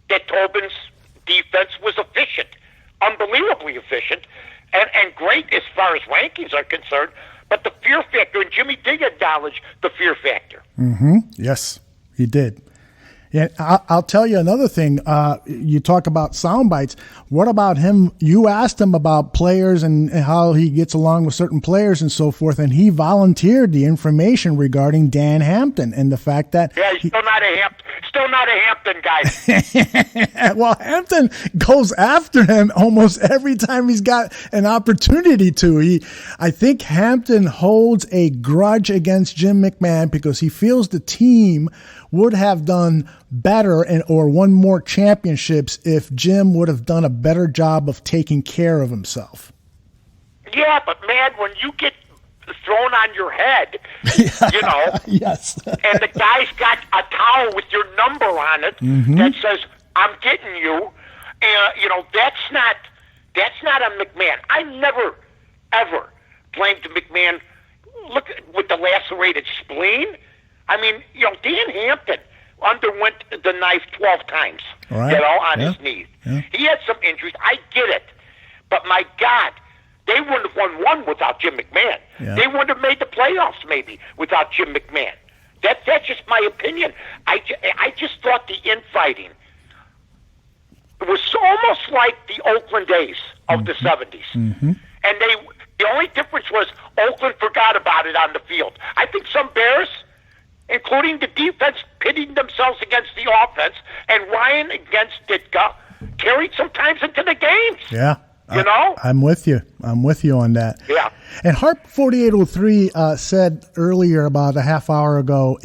that Tobin's defense was efficient, unbelievably efficient, and great as far as rankings are concerned. But the fear factor, and Jimmy did acknowledge the fear factor. Mm-hmm. Yes, he did. Yeah, I'll tell you another thing. You talk about sound bites. What about him? You asked him about players and how he gets along with certain players and so forth, and he volunteered the information regarding Dan Hampton and the fact that he's still not a Hampton guy. Well, Hampton goes after him almost every time he's got an opportunity to. I think Hampton holds a grudge against Jim McMahon because he feels the team would have done better or won more championships if Jim would have done a better job of taking care of himself. Yeah, but man, when you get thrown on your head, Yes. and the guy's got a towel with your number on it that says, "I'm getting you," and that's not on McMahon. I never, ever blamed McMahon. Look with the lacerated spleen. I mean, Dan Hampton underwent the knife 12 times, on his knees. Yeah. He had some injuries. I get it. But my God, they wouldn't have won one without Jim McMahon. Yeah. They wouldn't have made the playoffs maybe without Jim McMahon. That's just my opinion. I just thought the infighting was almost like the Oakland days of the 70s. Mm-hmm. And the only difference was Oakland forgot about it on the field. I think some Bears, including the defense, pitting themselves against the offense, and Ryan against Ditka, carried sometimes into the games. Yeah. I'm with you. I'm with you on that. Yeah. And Harp 4803 said earlier, about a half hour ago,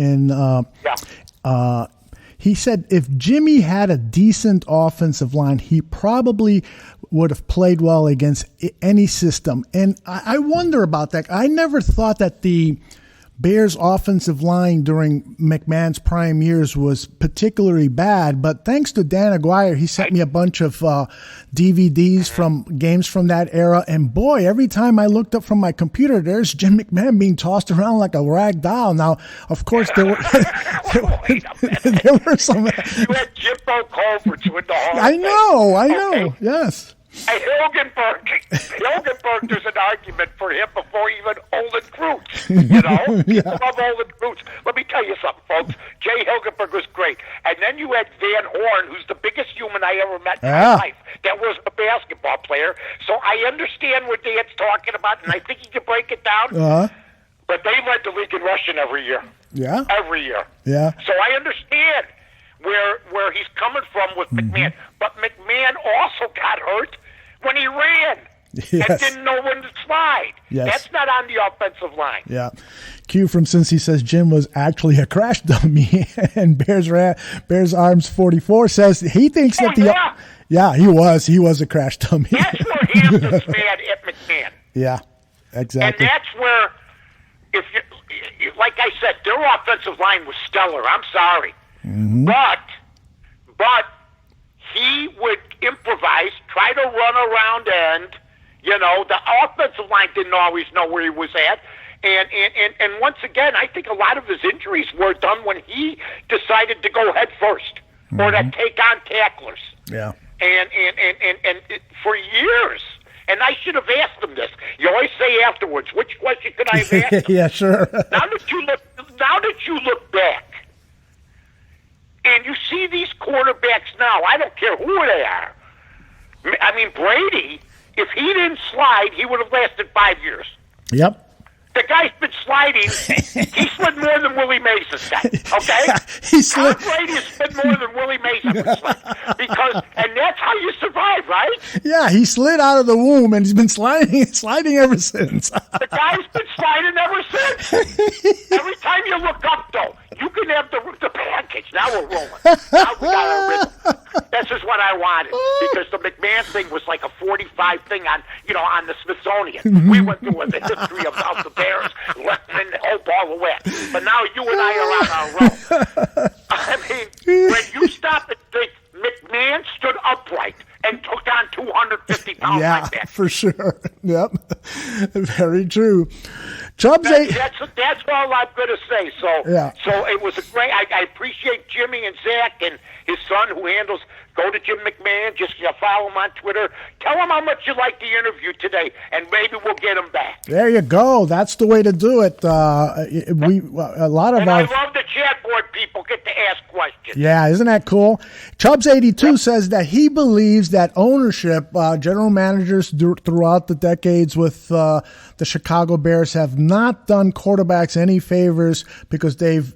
he said if Jimmy had a decent offensive line, he probably would have played well against any system. And I wonder about that. I never thought that the Bears' offensive line during McMahon's prime years was particularly bad, but thanks to Dan Aguirre, he sent me a bunch of DVDs from games from that era, and boy, every time I looked up from my computer, there's Jim McMahon being tossed around like a rag doll. Now, of course, there were some. You had Jimbo Culverts with the Hall. I know, okay. Yes. Hilgenberg, there's an argument for him before even Olin Kreutz, Yeah. Love Olin Kreutz. Let me tell you something, folks. Jay Hilgenberg was great. And then you had Van Horn, who's the biggest human I ever met in my life. That was a basketball player. So I understand what Dan's talking about, and I think he can break it down. But they led the league in rushing every year. Yeah. Every year. Yeah. So I understand where he's coming from with McMahon. But McMahon also got hurt when he ran and didn't know when to slide. Yes. That's not on the offensive line. Yeah. Q from Cincy says Jim was actually a crash dummy. And Bears Arms 44 says he thinks that he was a crash dummy. That's where Hampton's mad at McMahon. Yeah, exactly. And that's where, if you, like I said, their offensive line was stellar. I'm sorry. Mm-hmm. But he would improvise, try to run around end. The offensive line didn't always know where he was at. And once again, I think a lot of his injuries were done when he decided to go head first or to take on tacklers. Yeah. And for years. And I should have asked him this. You always say afterwards, which question could I have asked him? Yeah, sure. Now that you look back, and you see these quarterbacks now, I don't care who they are. I mean, Brady, if he didn't slide, he would have lasted 5 years. Yep. The guy's been sliding. He slid more than Willie Mays has done. Okay, He slid. Tom Brady has slid more than Willie Mays has slid and that's how you survive, right? Yeah, he slid out of the womb, and he's been sliding ever since. The guy's been sliding ever since. Every time you look up, though, you can have the package. Now we're rolling. Now we got our rhythm. This is what I wanted, because the McMahon thing was like a 45 thing on the Smithsonian. We went through the history of the Bears, left and hope all the way. But now you and I are on our roll. I mean, when you stop and think, McMahon stood upright and took on 250 pounds like that. For sure. Yep. Very true. Chubbs, that's all I'm going to say. So, yeah. So it was a great. I appreciate Jimmy and Zach and his son who handles. Go to Jim McMahon. Just follow him on Twitter. Tell him how much you liked the interview today, and maybe we'll get him back. There you go. That's the way to do it. I love the chat board people get to ask questions. Yeah, isn't that cool? Chubbs82 says that he believes that ownership, general managers throughout the decades with the Chicago Bears have not done quarterbacks any favors because they've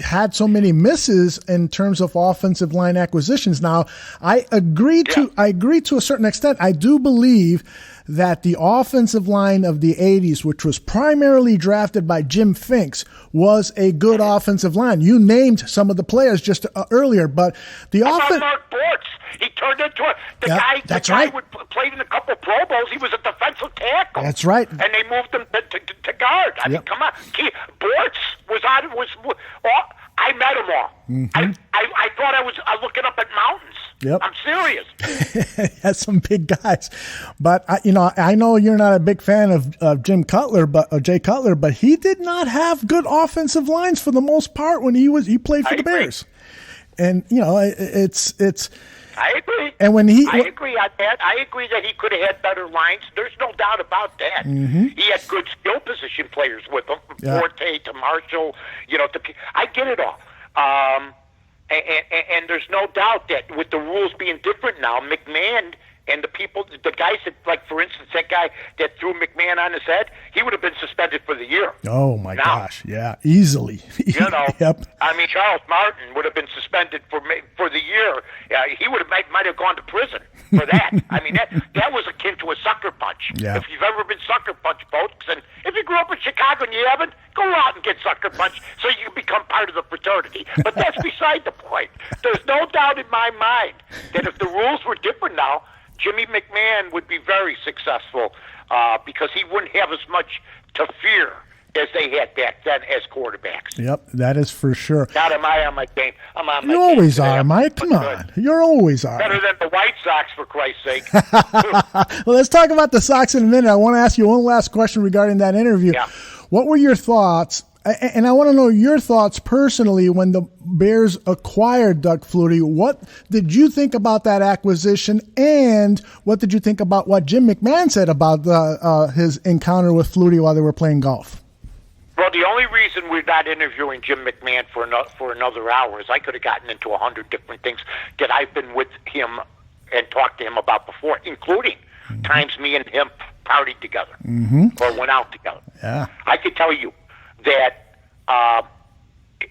had so many misses in terms of offensive line acquisitions. Now, I agree to a certain extent. I do believe that the offensive line of the 80s, which was primarily drafted by Jim Finks, was a good offensive line. You named some of the players just earlier, but the offense. Mark Bortz, he turned into the guy. That's guy right. Played in a couple of Pro Bowls. He was a defensive tackle. That's right. And they moved him to guard. I mean, come on. Bortz was on. I met them all. Mm-hmm. I thought I was looking up at mountains. Yep. I'm serious. That's some big guys, but I know you're not a big fan of Jay Cutler, but he did not have good offensive lines for the most part when he played for the Bears, and it's. I agree. And I agree on that. I agree that he could have had better lines. There's no doubt about that. Mm-hmm. He had good skill position players with him, from Forte to Marshall. I get it all. And there's no doubt that with the rules being different now, McMahon and the guys that, like, for instance, that guy that threw McMahon on his head, he would have been suspended for the year. Oh, my gosh. Yeah, easily. Yep. I mean, Charles Martin would have been suspended for the year. He might have gone to prison for that. I mean, that was akin to a sucker punch. Yeah. If you've ever been sucker punched, folks, and if you grew up in Chicago and you haven't, go out and get sucker punched so you can become part of the fraternity. But that's beside the point. There's no doubt in my mind that if the rules were different now, Jimmy McMahon would be very successful because he wouldn't have as much to fear as they had back then as quarterbacks. Yep, that is for sure. God, am I on my game? I'm on my game. You always are, Mike. Come on. You're always are. Better than the White Sox, for Christ's sake. Well, let's talk about the Sox in a minute. I want to ask you one last question regarding that interview. Yeah. What were your thoughts? And I want to know your thoughts personally when the Bears acquired Doug Flutie. What did you think about that acquisition, and what did you think about what Jim McMahon said about his encounter with Flutie while they were playing golf? Well, the only reason we're not interviewing Jim McMahon for another hour is I could have gotten into 100 different things that I've been with him and talked to him about before, including times me and him partied together or went out together. Yeah, I could tell you that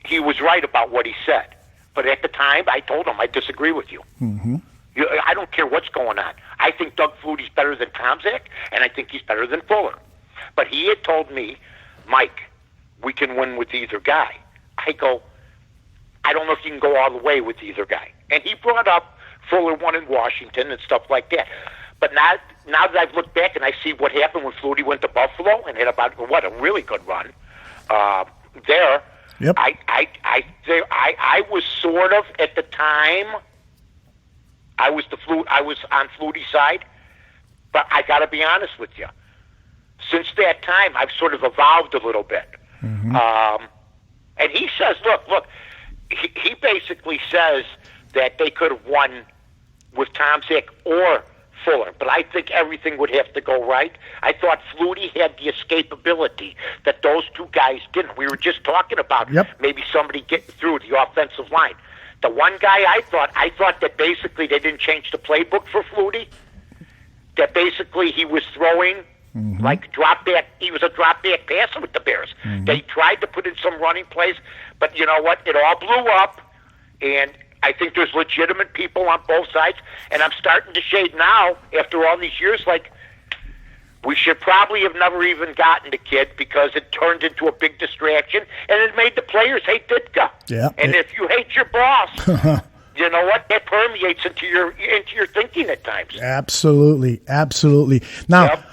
he was right about what he said. But at the time, I told him I disagree with you. Mm-hmm. I don't care what's going on. I think Doug Flutie's better than Tomczak, and I think he's better than Fuller. But he had told me, Mike, we can win with either guy. I go, I don't know if you can go all the way with either guy. And he brought up Fuller won in Washington and stuff like that. But now that I've looked back and I see what happened when Flutie went to Buffalo and had about, a really good run there. Yep. I was sort of at the time. I was on Flutie's side, but I got to be honest with you. Since that time, I've sort of evolved a little bit. Mm-hmm. And he says, look. He basically says that they could have won with Tomczak or Fuller, but I think everything would have to go right. I thought Flutie had the escapability that those two guys didn't. We were just talking about maybe somebody getting through the offensive line. The one guy I thought that basically they didn't change the playbook for Flutie, that basically he was throwing Like drop back. He was a drop back passer with the Bears. They tried to put in some running plays, but you know what? It all blew up, and I think there's legitimate people on both sides, and I'm starting to shade now, after all these years, like, we should probably have never even gotten the kid because it turned into a big distraction, and it made the players hate Ditka. Yeah. And if you hate your boss, you know what? That permeates into your thinking at times. Absolutely. Now,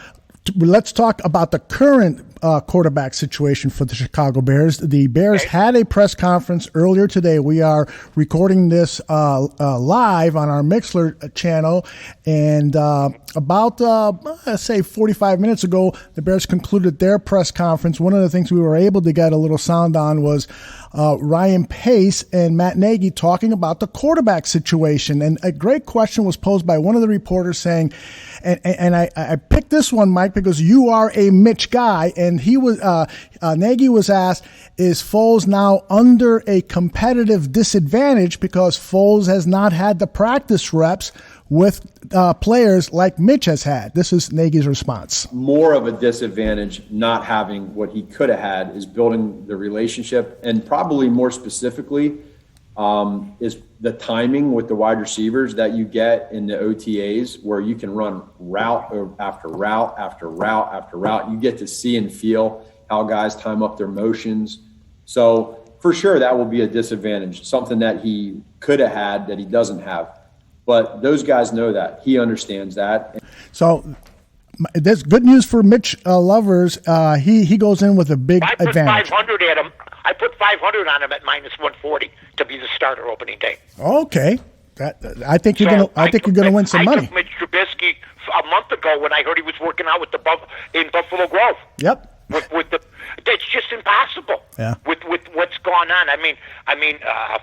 let's talk about the current quarterback situation for the Chicago Bears. The Bears had a press conference earlier today. We are recording this live on our Mixler channel, and about, say, 45 minutes ago, the Bears concluded their press conference. One of the things we were able to get a little sound on was Ryan Pace and Matt Nagy talking about the quarterback situation. And a great question was posed by one of the reporters saying, and I picked this one, Mike, because you are a Mitch guy, and he was Nagy was asked, is Foles now under a competitive disadvantage because Foles has not had the practice reps with players like Mitch has had? This is Nagy's response. More of a disadvantage not having what he could have had is building the relationship, and probably more specifically is the timing with the wide receivers that you get in the OTAs, where you can run route after route after route after route. You get to see and feel how guys time up their motions. So for sure that will be a disadvantage, something that he could have had that he doesn't have. But those guys know that. He understands that. So there's good news for Mitch lovers. He goes in with a big advantage. 500 at him. I put 500 on him at minus 140 to be the starter opening day. Okay, I think you're gonna win some money. I took Mitch Trubisky a month ago when I heard he was working out with in Buffalo Grove. Yep. It's just impossible. Yeah. With what's gone on. I mean,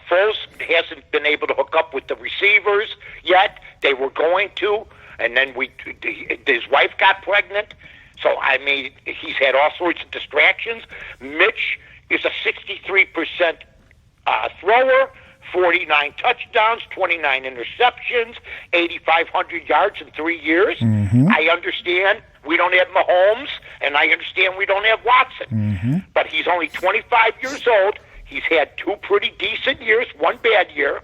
Foles hasn't been able to hook up with the receivers yet. They were going to, and then his wife got pregnant. So I mean, he's had all sorts of distractions. Mitch is a 63% thrower, 49 touchdowns, 29 interceptions, 8,500 yards in 3 years. I understand we don't have Mahomes, and I understand we don't have Watson. But he's only 25 years old. He's had 2 pretty decent years, 1 bad year.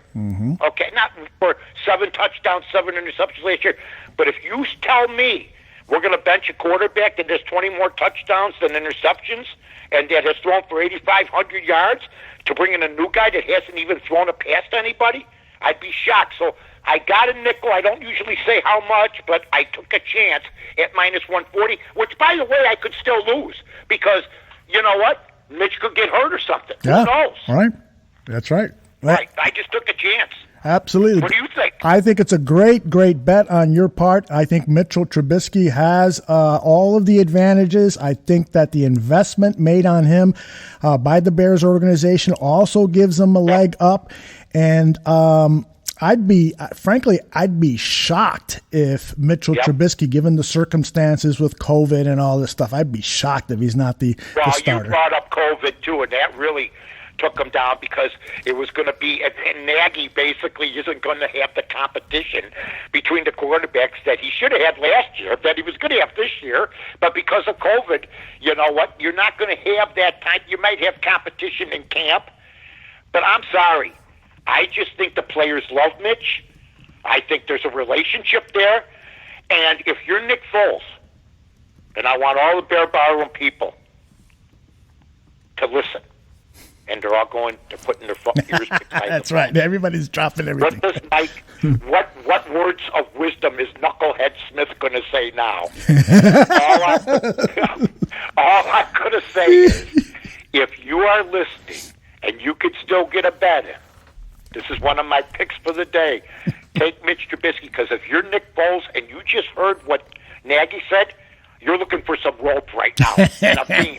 Okay, not for 7 touchdowns, 7 interceptions last year. But if you tell me we're going to bench a quarterback that has 20 more touchdowns than interceptions and that has thrown for 8,500 yards to bring in a new guy that hasn't even thrown a pass to anybody, I'd be shocked. So I got a nickel. I don't usually say how much, but I took a chance at minus 140, which, by the way, I could still lose because, you know what? Mitch could get hurt or something. Yeah. Who knows? All right. That's right. Right. I just took a chance. Absolutely. What do you think? I think it's a great bet on your part. I think Mitchell Trubisky has all of the advantages. I think that the investment made on him by the Bears organization also gives him a leg up. And I'd be shocked if Mitchell Trubisky, given the circumstances with COVID and all this stuff, I'd be shocked if he's not the starter. You brought up COVID, too, and that really took him down because it was going to be, and Nagy basically isn't going to have the competition between the quarterbacks that he should have had last year, that he was going to have this year, but because of COVID, you know what, you're not going to have that time. You might have competition in camp, but I'm sorry. I just think the players love Mitch. I think there's a relationship there, and if you're Nick Foles, and I want all the Bear Barroom people to listen, and they're all they're putting their ears behind That's right. Everybody's dropping everything. What words of wisdom is Knucklehead Smith going to say now? all I'm going to say is, if you are listening and you could still get a bet in, this is one of my picks for the day, take Mitch Trubisky, because if you're Nick Foles and you just heard what Nagy said, you're looking for some rope right now and a beam.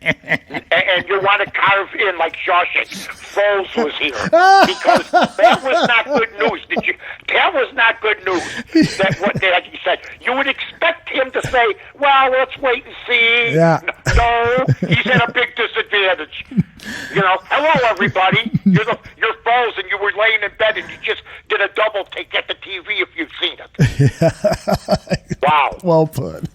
And you want to carve in like Shawshank. Foles was here. Because that was not good news. That was not good news, what Nagy said. You would expect him to say, well, let's wait and see. Yeah. No, he's at a big disadvantage. You know, hello, everybody. You're Foles, and you were laying in bed, and you just did a double take at the TV if you've seen it. Wow. Well put.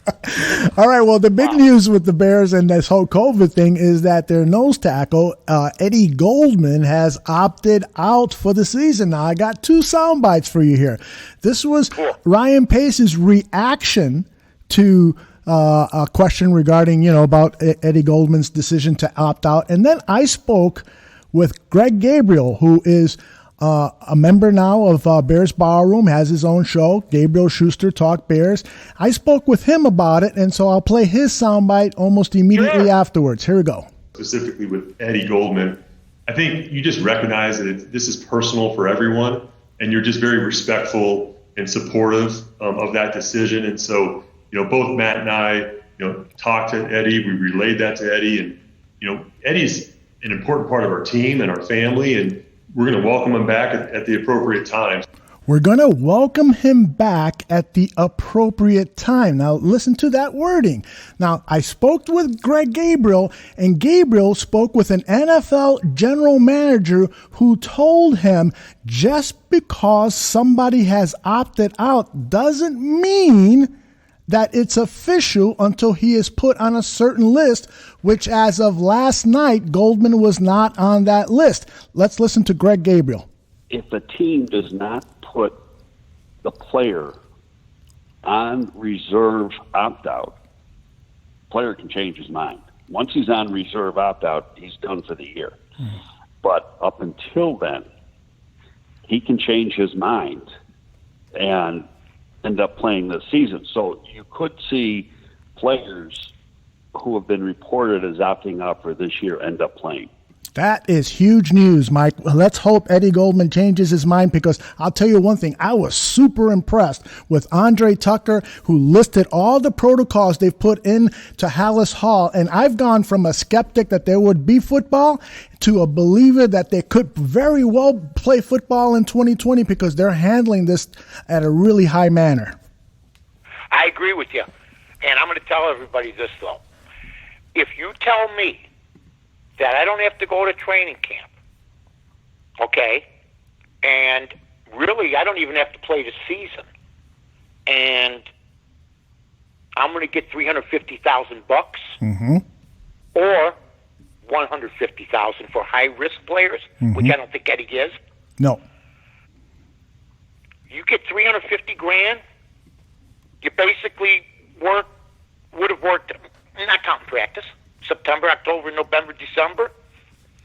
All right, well, the big news with the Bears and this whole COVID thing is that their nose tackle, Eddie Goldman, has opted out for the season. Now, I got 2 sound bites for you here. This was Ryan Pace's reaction to a question regarding, about Eddie Goldman's decision to opt out. And then I spoke with Greg Gabriel, who is a member now of Bears Barroom, has his own show, Gabriel Schuster Talk Bears. I spoke with him about it, and so I'll play his soundbite almost immediately afterwards. Here we go. Specifically with Eddie Goldman, I think you just recognize that this is personal for everyone, and you're just very respectful and supportive of that decision. And so, both Matt and I, talked to Eddie. We relayed that to Eddie, and Eddie's an important part of our team and our family, and we're going to welcome him back at the appropriate time. We're going to welcome him back at the appropriate time. Now, listen to that wording. Now, I spoke with Greg Gabriel, and Gabriel spoke with an NFL general manager who told him just because somebody has opted out doesn't mean that it's official until he is put on a certain list, which as of last night, Goldman was not on that list. Let's listen to Greg Gabriel. If a team does not put the player on reserve opt-out, player can change his mind. Once he's on reserve opt-out, he's done for the year. But up until then, he can change his mind and end up playing this season. So you could see players who have been reported as opting out for this year end up playing. That is huge news, Mike. Let's hope Eddie Goldman changes his mind, because I'll tell you one thing. I was super impressed with Andre Tucker, who listed all the protocols they've put in to Hallis Hall. And I've gone from a skeptic that there would be football to a believer that they could very well play football in 2020 because they're handling this at a really high manner. I agree with you. And I'm going to tell everybody this, though. If you tell me that I don't have to go to training camp, okay, and really I don't even have to play the season, and I'm going to get $350,000 or $150,000 for high risk players, which I don't think Eddie is. No. You get $350,000. You basically would have worked, not counting practice, September, October, November, December.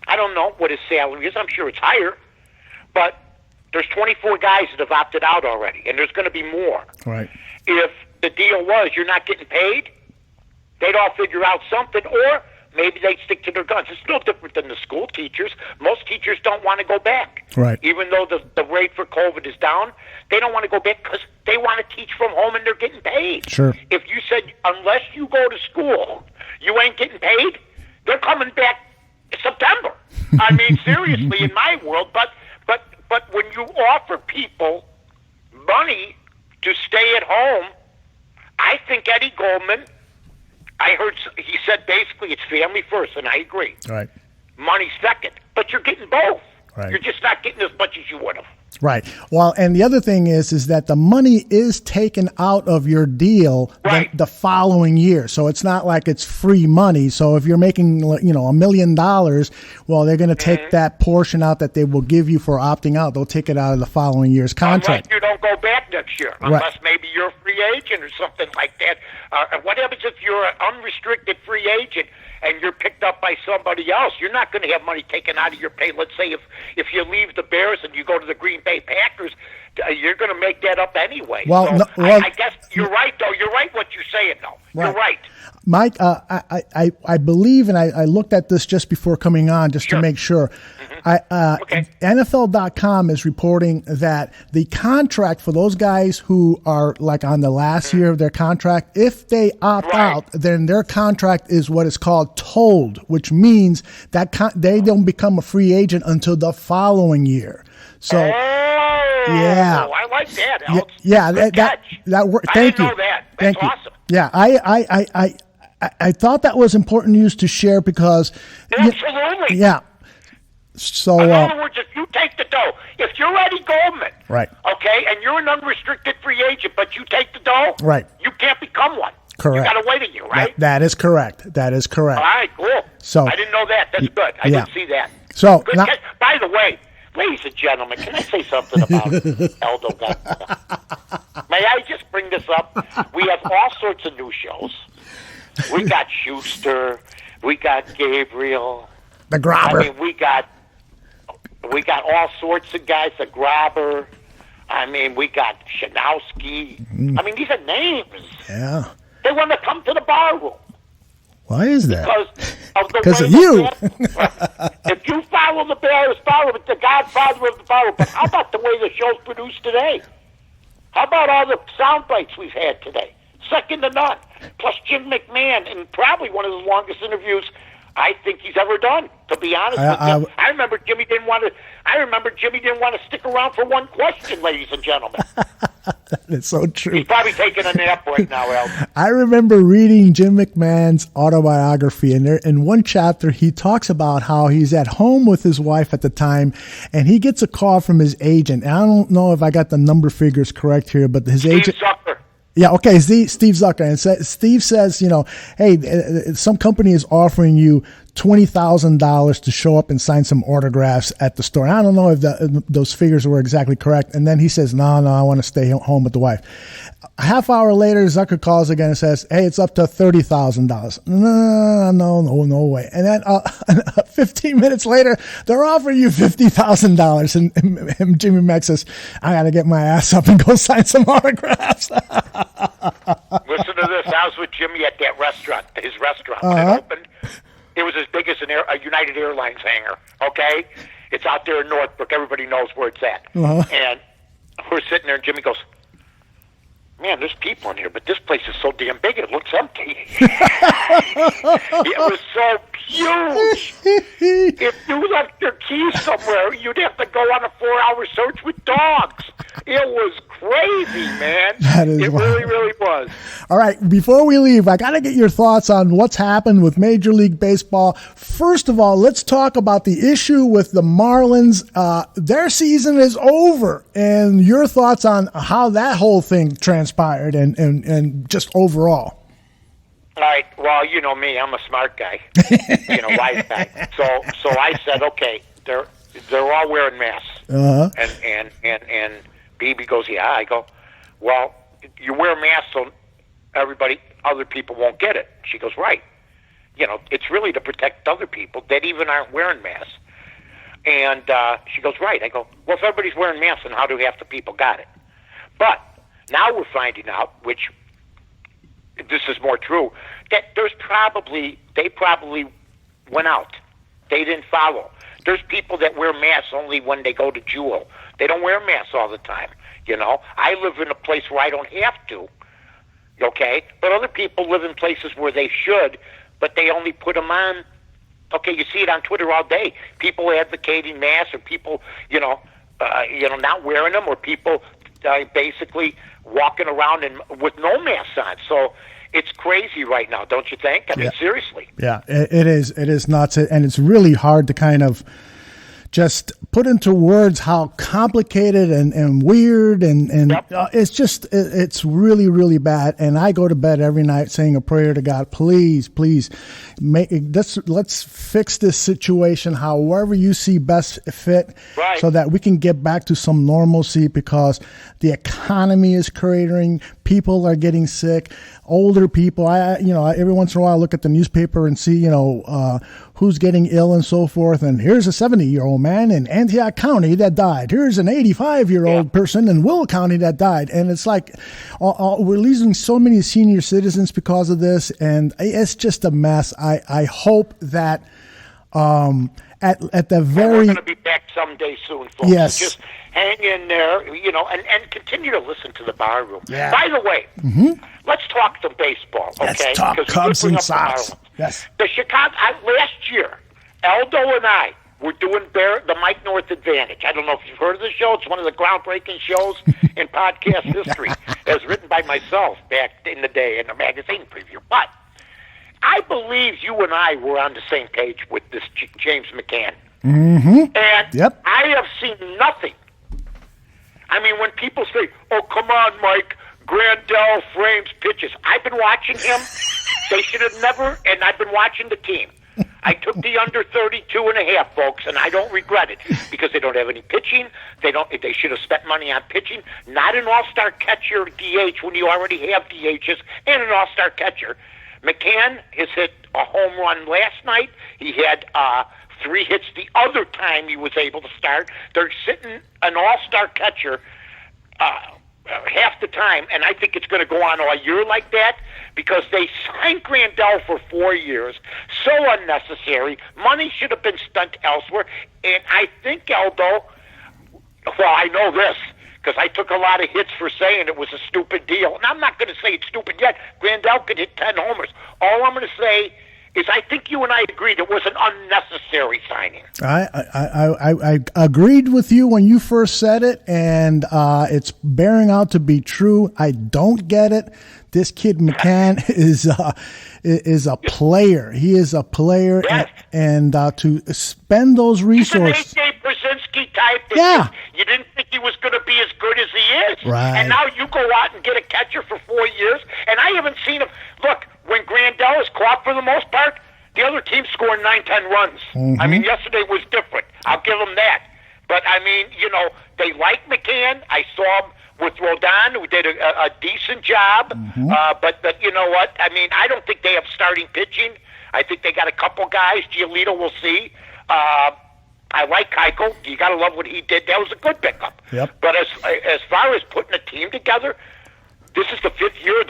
I don't know what his salary is. I'm sure it's higher. But there's 24 guys that have opted out already, and there's going to be more. Right. If the deal was you're not getting paid, they'd all figure out something, or maybe they'd stick to their guns. It's no different than the school teachers. Most teachers don't want to go back. Right. Even though the rate for COVID is down, they don't want to go back because they want to teach from home and they're getting paid. Sure. If you said, unless you go to school, you ain't getting paid, they're coming back in September. I mean, seriously, in my world. But when you offer people money to stay at home, I think Eddie Goldman, I heard he said basically it's family first, and I agree. Right. Money second, but you're getting both. Right. You're just not getting as much as you would have. Right. Well, and the other thing is that the money is taken out of your deal the following year. So it's not like it's free money. So if you're making, $1 million, well, they're going to take that portion out that they will give you for opting out. They'll take it out of the following year's contract. Unless you don't go back next year, unless maybe you're a free agent or something like that. What happens if you're an unrestricted free agent and you're picked up by somebody else? You're not going to have money taken out of your pay. Let's say if you leave the Bears and you go to the Green Bay Packers, you're going to make that up anyway. Well, so I guess you're right, though. You're right what you're saying, though. Right. You're right. Mike, I believe, and I looked at this just before coming on just to make sure. NFL.com is reporting that the contract for those guys who are like on the last year of their contract, if they opt out, then their contract is what is called tolled, which means that they don't become a free agent until the following year. So, yeah, I like that, Alex. Yeah, that worked. Thank you. I didn't know that. That's awesome. Yeah, I thought that was important news to share because absolutely. Yeah. So, in other words, if you take the dough, if you're Eddie Goldman, right, okay, and you're an unrestricted free agent, but you take the dough, right, you can't become one. Correct. You got a waiting you, right? That is correct. That is correct. All right, cool. So I didn't know that. That's good. I didn't see that. So good. By the way, ladies and gentlemen, can I say something about Aldo Gandia? May I just bring this up? We have all sorts of new shows. We got Schuster. We got Gabriel. The Grabber. I mean, we got all sorts of guys. The Grabber. I mean, we got Shanowski. I mean, these are names. Yeah. They want to come to the bar room. Why is that? Because of you. If you follow the Bears bar room, it's the godfather of the bar room. But how about the way the show's produced today? How about all the sound bites we've had today? Second to none. Plus Jim McMahon, in probably one of the longest interviews I think he's ever done. To be honest with you, I remember Jimmy didn't want to stick around for one question, ladies and gentlemen. That's so true. He's probably taking a nap right now, Al. I remember reading Jim McMahon's autobiography, and there in one chapter he talks about how he's at home with his wife at the time, and he gets a call from his agent. And I don't know if I got the number figures correct here, but his agent. Zucker. Yeah, okay, Steve Zucker. And Steve says, hey, some company is offering you $20,000 to show up and sign some autographs at the store. And I don't know if those figures were exactly correct. And then he says, no, I want to stay home with the wife. A half hour later, Zucker calls again and says, hey, it's up to $30,000. No way. And then 15 minutes later, they're offering you $50,000. And Jimmy Mack says, I got to get my ass up and go sign some autographs. Listen to this. I was with Jimmy at that restaurant, his restaurant. When it opened, it was as big as a United Airlines hangar, okay? It's out there in Northbrook. Everybody knows where it's at. And we're sitting there, and Jimmy goes, man, there's people in here, but this place is so damn big, it looks empty. It was so huge. If you left your keys somewhere, you'd have to go on a 4-hour search with dogs. It was crazy, man. It really, really was. All right, before we leave, I got to get your thoughts on what's happened with Major League Baseball. First of all, let's talk about the issue with the Marlins. Their season is over, and your thoughts on how that whole thing transpired and just overall. All right. Well, you know me. I'm a smart guy. Wise guy. So I said, okay, they're all wearing masks. And BB goes, yeah. I go, well, you wear masks so other people won't get it. She goes, right. It's really to protect other people that even aren't wearing masks. And she goes, right. I go, well, if everybody's wearing masks, then how do half the people got it? But now we're finding out, which this is more true, that they probably went out. They didn't follow. There's people that wear masks only when they go to Jewel. They don't wear masks all the time. I live in a place where I don't have to, okay? But other people live in places where they should, but they only put them on. Okay, you see it on Twitter all day. People advocating masks, or people, not wearing them, or people basically walking around with no masks on. So it's crazy right now, don't you think? I mean, seriously. Yeah, it is. It is nuts, and it's really hard to kind of just put into words how complicated and weird and it's really, really bad. And I go to bed every night saying a prayer to God, please let's fix this situation however you see best fit, so that we can get back to some normalcy, because the economy is cratering, people are getting sick, older people. Every once in a while I look at the newspaper and see who's getting ill and so forth, and here's a 70-year-old man in Antioch County that died. Here's an 85-year-old person in Will County that died. And it's like we're losing so many senior citizens because of this, and it's just a mess. I hope that at the very... We're going to be back someday soon, folks. Yes. So just hang in there, and continue to listen to the bar room. Yeah. By the way, let's talk some baseball, okay? Let's talk Cubs and Sox. Yes. The Chicago, last year, Aldo and I were doing the Mike North Advantage. I don't know if you've heard of the show. It's one of the groundbreaking shows in podcast history. It was written by myself back in the day in a magazine preview. But I believe you and I were on the same page with this James McCann. And I have seen nothing. I mean, when people say, oh, come on, Mike, Grandel frames pitches. I've been watching him. They should have never, and I've been watching the team. I took the under 32.5, folks, and I don't regret it because they don't have any pitching. They should have spent money on pitching, not an all-star catcher DH when you already have DHs and an all-star catcher. McMahon has hit a home run last night. He had 3 hits the other time he was able to start. They're sitting an all-star catcher half the time, and I think it's going to go on all year like that because they signed Grandel for 4 years. So unnecessary. Money should have been spent elsewhere. And I think, Aldo, well, I know this because I took a lot of hits for saying it was a stupid deal. And I'm not going to say it's stupid yet. Grandel could hit 10 homers. All I'm going to say is I think you and I agreed it was an unnecessary signing. I agreed with you when you first said it, and it's bearing out to be true. I don't get it. This kid McMahon is a player. He is a player, yes. and to spend those resources. He's an A.J. Brzezinski type. Yeah. You didn't think he was going to be as good as he is. Right. And now you go out and get a catcher for 4 years, and I haven't seen him. Look, when Grandel is caught for the most part, the other team's scoring 9-10 runs. Mm-hmm. I mean, yesterday was different. I'll give them that. But, I mean, they like McMahon. I saw him with Rodon, who did a decent job. Mm-hmm. But you know what? I mean, I don't think they have starting pitching. I think they got a couple guys. Giolito, we'll see. I like Keuchel. You got to love what he did. That was a good pickup. Yep. But as far as putting a team together, this is the 5th year of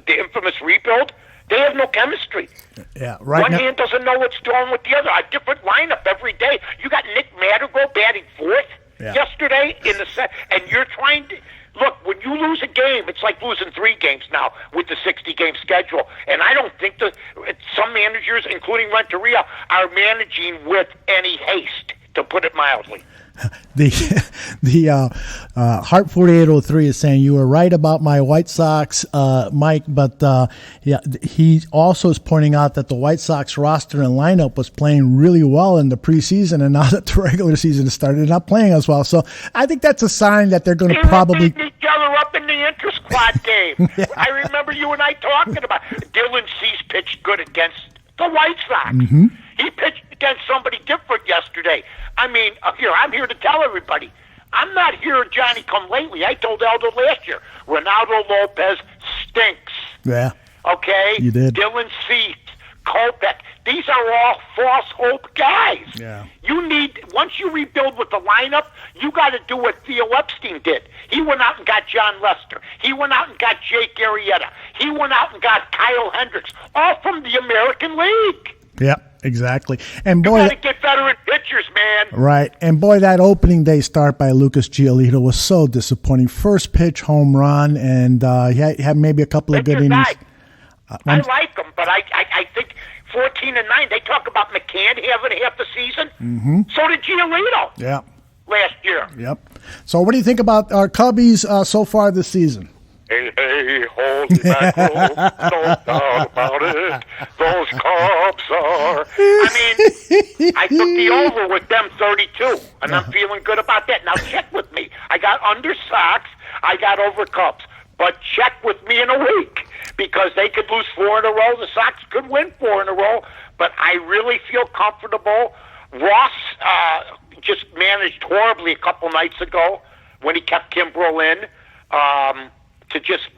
the infamous rebuild. They have no chemistry. Yeah, right. One hand doesn't know what's doing with the other. A different lineup every day. You got Nick Madrigal batting 4th yesterday in the set, and you're trying to look. When you lose a game, it's like losing 3 games now with the 60-game schedule. And I don't think some managers, including Renteria, are managing with any haste, to put it mildly. The Heart 4803 is saying you were right about my White Sox, Mike, but he also is pointing out that the White Sox roster and lineup was playing really well in the preseason, and now that the regular season has started, they're not playing as well. So I think that's a sign that they're going to probably beat each other up in the inter-squad game. Yeah. I remember you and I talking about Dylan Cease pitched good against the White Sox. Mm-hmm. He pitched against somebody different yesterday. I mean, I'm here to tell everybody. I'm not here Johnny come lately. I told Aldo last year, Ronaldo Lopez stinks. Yeah. Okay? You did. Dylan Cease, Kopech. These are all false hope guys. Yeah. You need, once you rebuild with the lineup, you got to do what Theo Epstein did. He went out and got John Lester. He went out and got Jake Arrieta. He went out and got Kyle Hendricks, all from the American League. Yeah, exactly. And You boy, got to get veteran pitchers, man. right. And boy, that opening day start by Lucas Giolito was so disappointing. First pitch home run, and he had maybe a couple of good innings. I like him, but I think 14-9. They talk about McCann having half the season. Mm-hmm. So did Giolito. Yeah. Last year. Yep. So what do you think about our Cubbies so far this season? Hey, holy mackerel, no doubt about it. Those Cubs are. I mean, I took the over with them 32, and I'm feeling good about that. Now check with me. I got under Sox. I got over Cubs. But check with me in a week because they could lose 4 in a row. The Sox could win 4 in a row. But I really feel comfortable. Ross just managed horribly a couple nights ago when he kept Kimbrel in. To just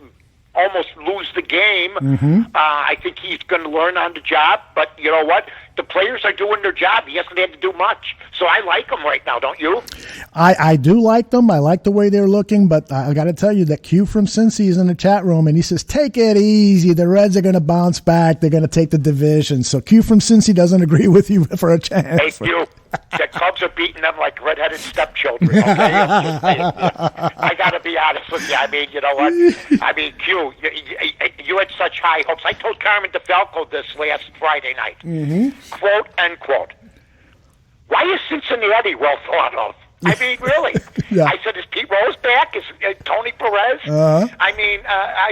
almost lose the game. Mm-hmm. I think he's going to learn on the job. But you know what? The players are doing their job. He hasn't had to do much. So I like him right now, don't you? I do like them. I like the way they're looking. But I got to tell you that Q from Cincy is in the chat room, and he says, take it easy. The Reds are going to bounce back. They're going to take the division. So Q from Cincy doesn't agree with you for a chance. Hey, Q. The Cubs are beating them like redheaded stepchildren. Okay? I got to be honest with you. I mean, you know what? I mean, Q, you had such high hopes. I told Carmen DeFalco this last Friday night. Mm-hmm. Quote, unquote. Why is Cincinnati well thought of? I mean, really. Yeah. I said, is Pete Rose back? Is Tony Perez? Uh-huh. I mean,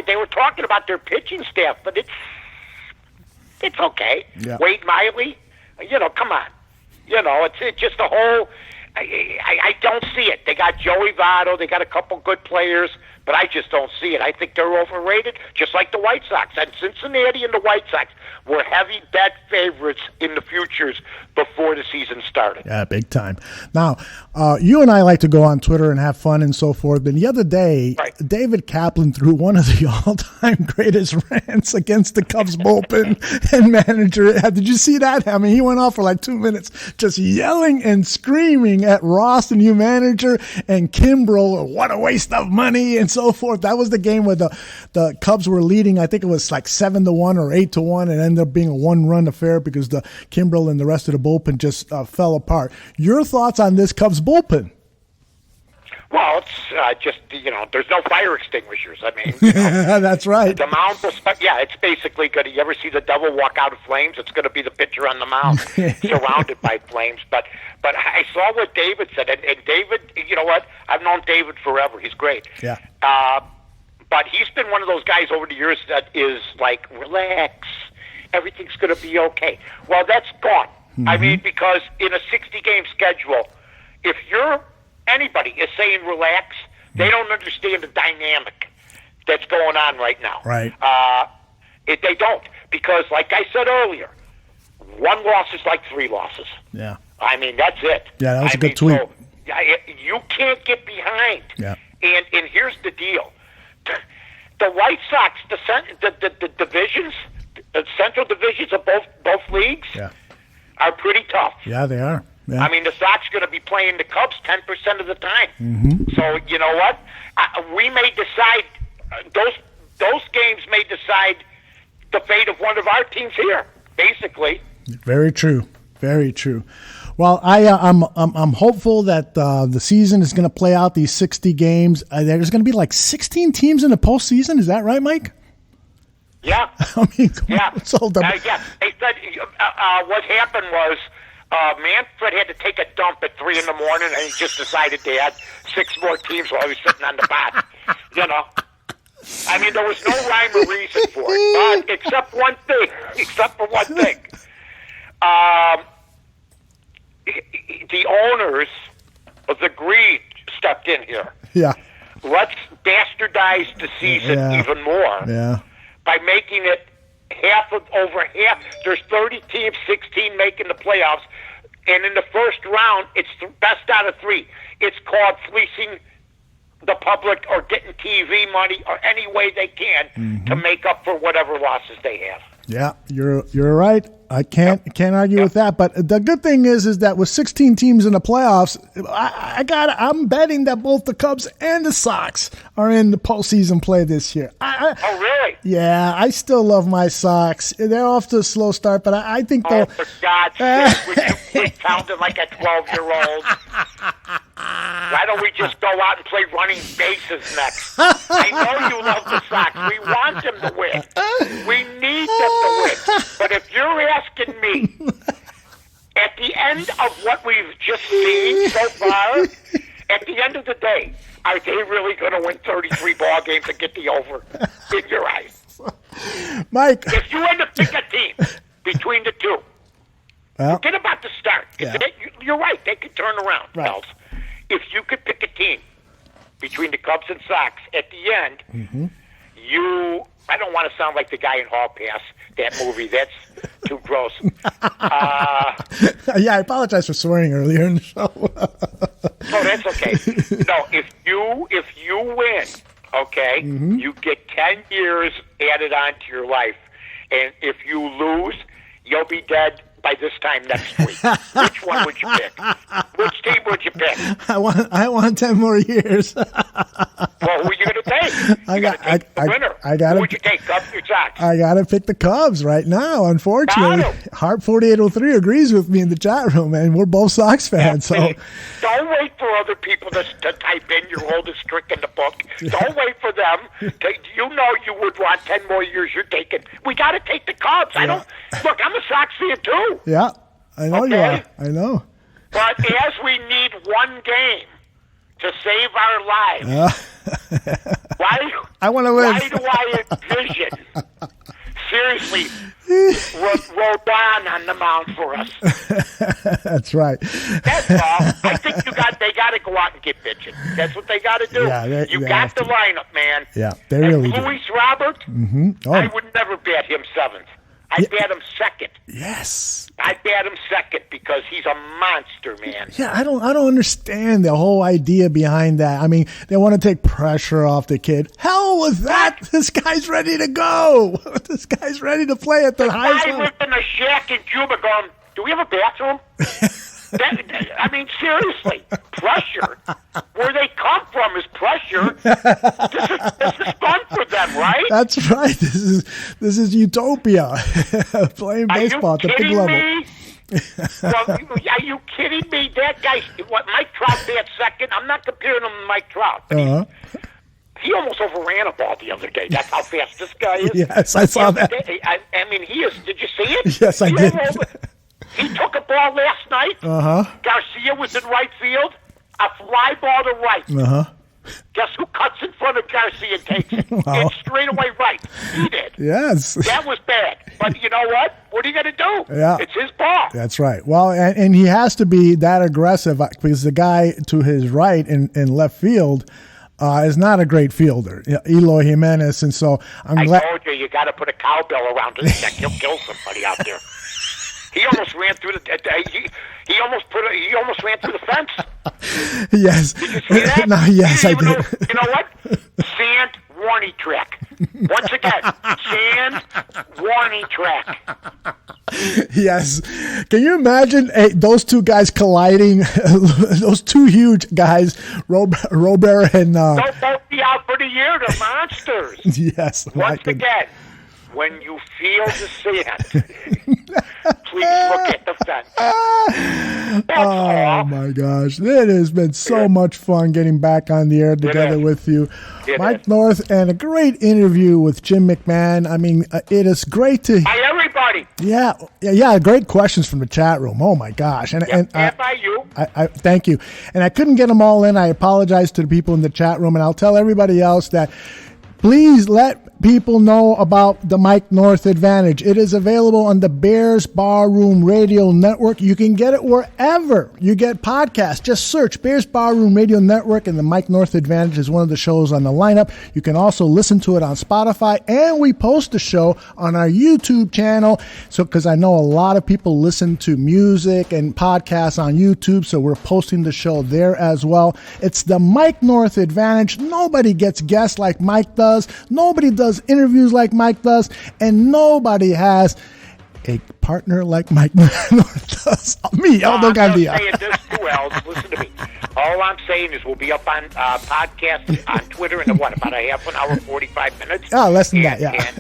they were talking about their pitching staff, but it's okay. Yeah. Wade Miley, come on. It's just the whole. I don't see it. They got Joey Votto. They got a couple good players, but I just don't see it. I think they're overrated, just like the White Sox. And Cincinnati and the White Sox were heavy bet favorites in the futures before the season started. Yeah, big time. Now, you and I like to go on Twitter and have fun and so forth. But the other day, David Kaplan threw one of the all-time greatest rants against the Cubs bullpen and manager. Did you see that? I mean, he went off for like 2 minutes just yelling and screaming at Ross, the new manager, and Kimbrel, what a waste of money and so forth. That was the game where the Cubs were leading. I think it was like 7-1 or 8-1, and ended up being a one-run affair because the Kimbrel and the rest of the bullpen just fell apart. Your thoughts on this Cubs bullpen? Well, it's just, there's no fire extinguishers. I mean, that's right. The mound will, it's basically good. You ever see the devil walk out of flames? It's going to be the pitcher on the mound surrounded by flames. But I saw what David said, and David, you know what? I've known David forever. He's great. Yeah. But he's been one of those guys over the years that is like, relax, everything's going to be okay. Well, that's gone. Mm-hmm. I mean, because in a 60-game schedule, if anybody is saying relax, they don't understand the dynamic that's going on right now. Right. They don't. Because, like I said earlier, one loss is like 3 losses. Yeah. I mean, that's it. Yeah, that was a good tweet. So, you can't get behind. Yeah. And here's the deal. The White Sox, the divisions, the central divisions of both leagues are pretty tough. Yeah, they are. Yeah. I mean, the Sox are going to be playing the Cubs 10% of the time. Mm-hmm. So, you know what? We may decide, those games may decide the fate of one of our teams here, basically. Very true. Very true. Well, I'm hopeful that the season is going to play out these 60 games. There's going to be like 16 teams in the postseason. Is that right, Mike? Yeah. I mean, it's all done. Yeah. They said what happened was Manfred had to take a dump at 3 a.m, and he just decided they had 6 more teams while he was sitting on the pot. I mean, there was no rhyme or reason for it, but except for one thing. The owners of the greed stepped in here. Yeah. Let's bastardize the season even more by making it over half. There's 30 teams, 16 making the playoffs, and in the first round, it's the best out of 3. It's called fleecing the public or getting TV money or any way they can to make up for whatever losses they have. Yeah, you're right. I can't argue with that. But the good thing is that with 16 teams in the playoffs, I'm betting that both the Cubs and the Sox are in the postseason play this year. Oh, really? Yeah, I still love my Sox. They're off to a slow start, but I think they'll. Oh, for God's sake, would you quit sounding like a 12-year-old? Why don't we just go out and play running bases next? I know you love the Sox. We want them to win. We need them to win. But if you're asking me, at the end of what we've just seen so far, at the end of the day, are they really going to win 33 ball games and get the over in your eyes? Mike. If you had to pick a team between the two, forget about the start. You're right. They could turn around. Right. If you could pick a team between the Cubs and Sox at the end, I don't want to sound like the guy in Hall Pass, that movie. That's too gross. I apologize for swearing earlier in the show. No, that's okay. No, if you win, okay, you get 10 years added on to your life. And if you lose, you'll be dead by this time next week. Which one would you pick? Which team would you pick? I want 10 more years. Well, who are you going to take? You got to take the winner. Who would you take, Cubs or Sox? I got to pick the Cubs right now, unfortunately. Heart 4803 agrees with me in the chat room, and we're both Sox fans. So don't wait for other people to type in your oldest trick in the book. Don't wait for them. You you would want 10 more years. You're taking. We got to take the Cubs. Look, I'm a Sox fan too. Yeah, I know you are. I know. But as we need one game to save our lives, I want to win. Why do I envision? Seriously, Rodon on the mound for us. That's right. That's all. I think they got to go out and get pitching. That's what they got to do. Yeah, you got the lineup, man. Yeah, they really do. Luis Robert, I would never bat him seventh. I'd bat him second. Yes. I'd bat him second because he's a monster, man. Yeah, I don't understand the whole idea behind that. I mean, they want to take pressure off the kid. Hell with that. This guy's ready to go. This guy's ready to play at the highest level. I lived in a shack in Cuba going, do we have a bathroom? I mean, seriously, pressure. Where they come from is pressure. This is fun for them, right? That's right. This is utopia. Playing baseball at the big level. Me? Well, are you kidding me? That guy, Mike Trout bats second. I'm not comparing him to Mike Trout. He almost overran a ball the other day. That's how fast this guy is. Yes, I saw that. I mean, he is. Did you see it? Yes, I did. He took a ball last night. Garcia was in right field. A fly ball to right. Guess who cuts in front of Garcia and takes it? It's straight away right. He did. Yes. That was bad. But you know what? What are you going to do? Yeah. It's his ball. That's right. Well, and he has to be that aggressive because the guy to his right in left field is not a great fielder, Eloy Jimenez. And so I'm glad. I told you got to put a cowbell around his neck. He'll kill somebody out there. He almost ran through he almost ran through the fence. Yes. Did you see that? No, yes, I did. You know what? Sand warning track. Once again, sand warning track. Yes. Can you imagine those two guys colliding? Those two huge guys, Robert and. They'll both be out for the year. They're monsters. Yes. Once again, when you feel the sand, please look at the fence. Oh my gosh. It has been so much fun getting back on the air together with you. Mike North, and a great interview with Jim McMahon. I mean, it is great to... By everybody. Yeah, great questions from the chat room. Oh my gosh. And by you. I thank you. And I couldn't get them all in. I apologize to the people in the chat room, and I'll tell everybody else that please let people know about the Mike North Advantage. It is available on the Bears Barroom Radio Network. You can get it wherever you get podcasts. Just search Bears Barroom Radio Network, and the Mike North Advantage is one of the shows on the lineup. You can also listen to it on Spotify, and we post the show on our YouTube channel. So, because I know a lot of people listen to music and podcasts on YouTube, so we're posting the show there as well. It's the Mike North Advantage. Nobody gets guests like Mike does. Nobody does interviews like Mike does, and nobody has a partner like Mike North does. Me, Aldo Gandia. I'm saying this too, Els. Listen to me. All I'm saying is we'll be up on podcast on Twitter in about a half an hour, 45 minutes. Oh, less than that, yeah. And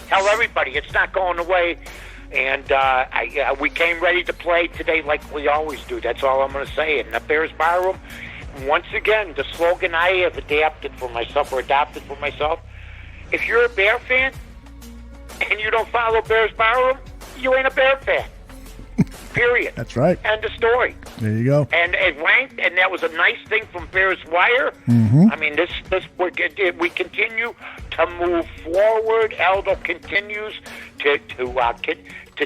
tell everybody it's not going away. And we came ready to play today like we always do. That's all I'm going to say. In the Bears Barroom, once again, the slogan I have adopted for myself, if you're a Bear fan and you don't follow Bears Barroom, you ain't a Bear fan. Period. That's right. End of story. There you go. And it ranked, and that was a nice thing from Bears Wire. I mean, we continue to move forward. Aldo continues to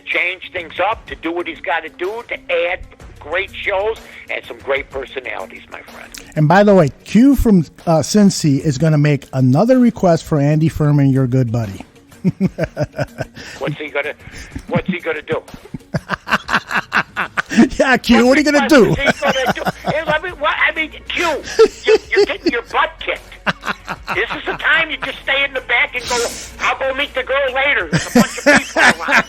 change things up, to do what he's got to do, to add great shows and some great personalities, my friend. And by the way, Q from Cincy is going to make another request for Andy Furman, your good buddy. What's he gonna do? Yeah, Q. What are you gonna do? I mean, Q. You're getting your butt kicked. This is the time you just stay in the back and go, I'll go meet the girl later. There's a bunch of people around.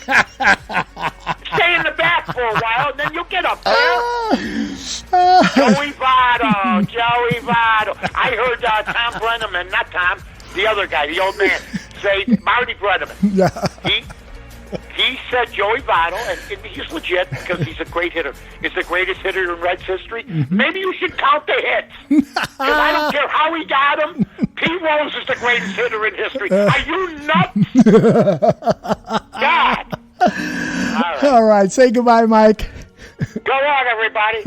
Stay in the back for a while, and then you'll get up there. Joey Votto. I heard Tom Brenneman, not Tom, the other guy, the old man, say Marty Brenneman. Yeah. He said Joey Votto, and he's legit because he's a great hitter. He's the greatest hitter in Reds history. Maybe you should count the hits. Because I don't care how he got them. Pete Rose is the greatest hitter in history. Are you nuts? God. All right. Say goodbye, Mike. Go on, everybody.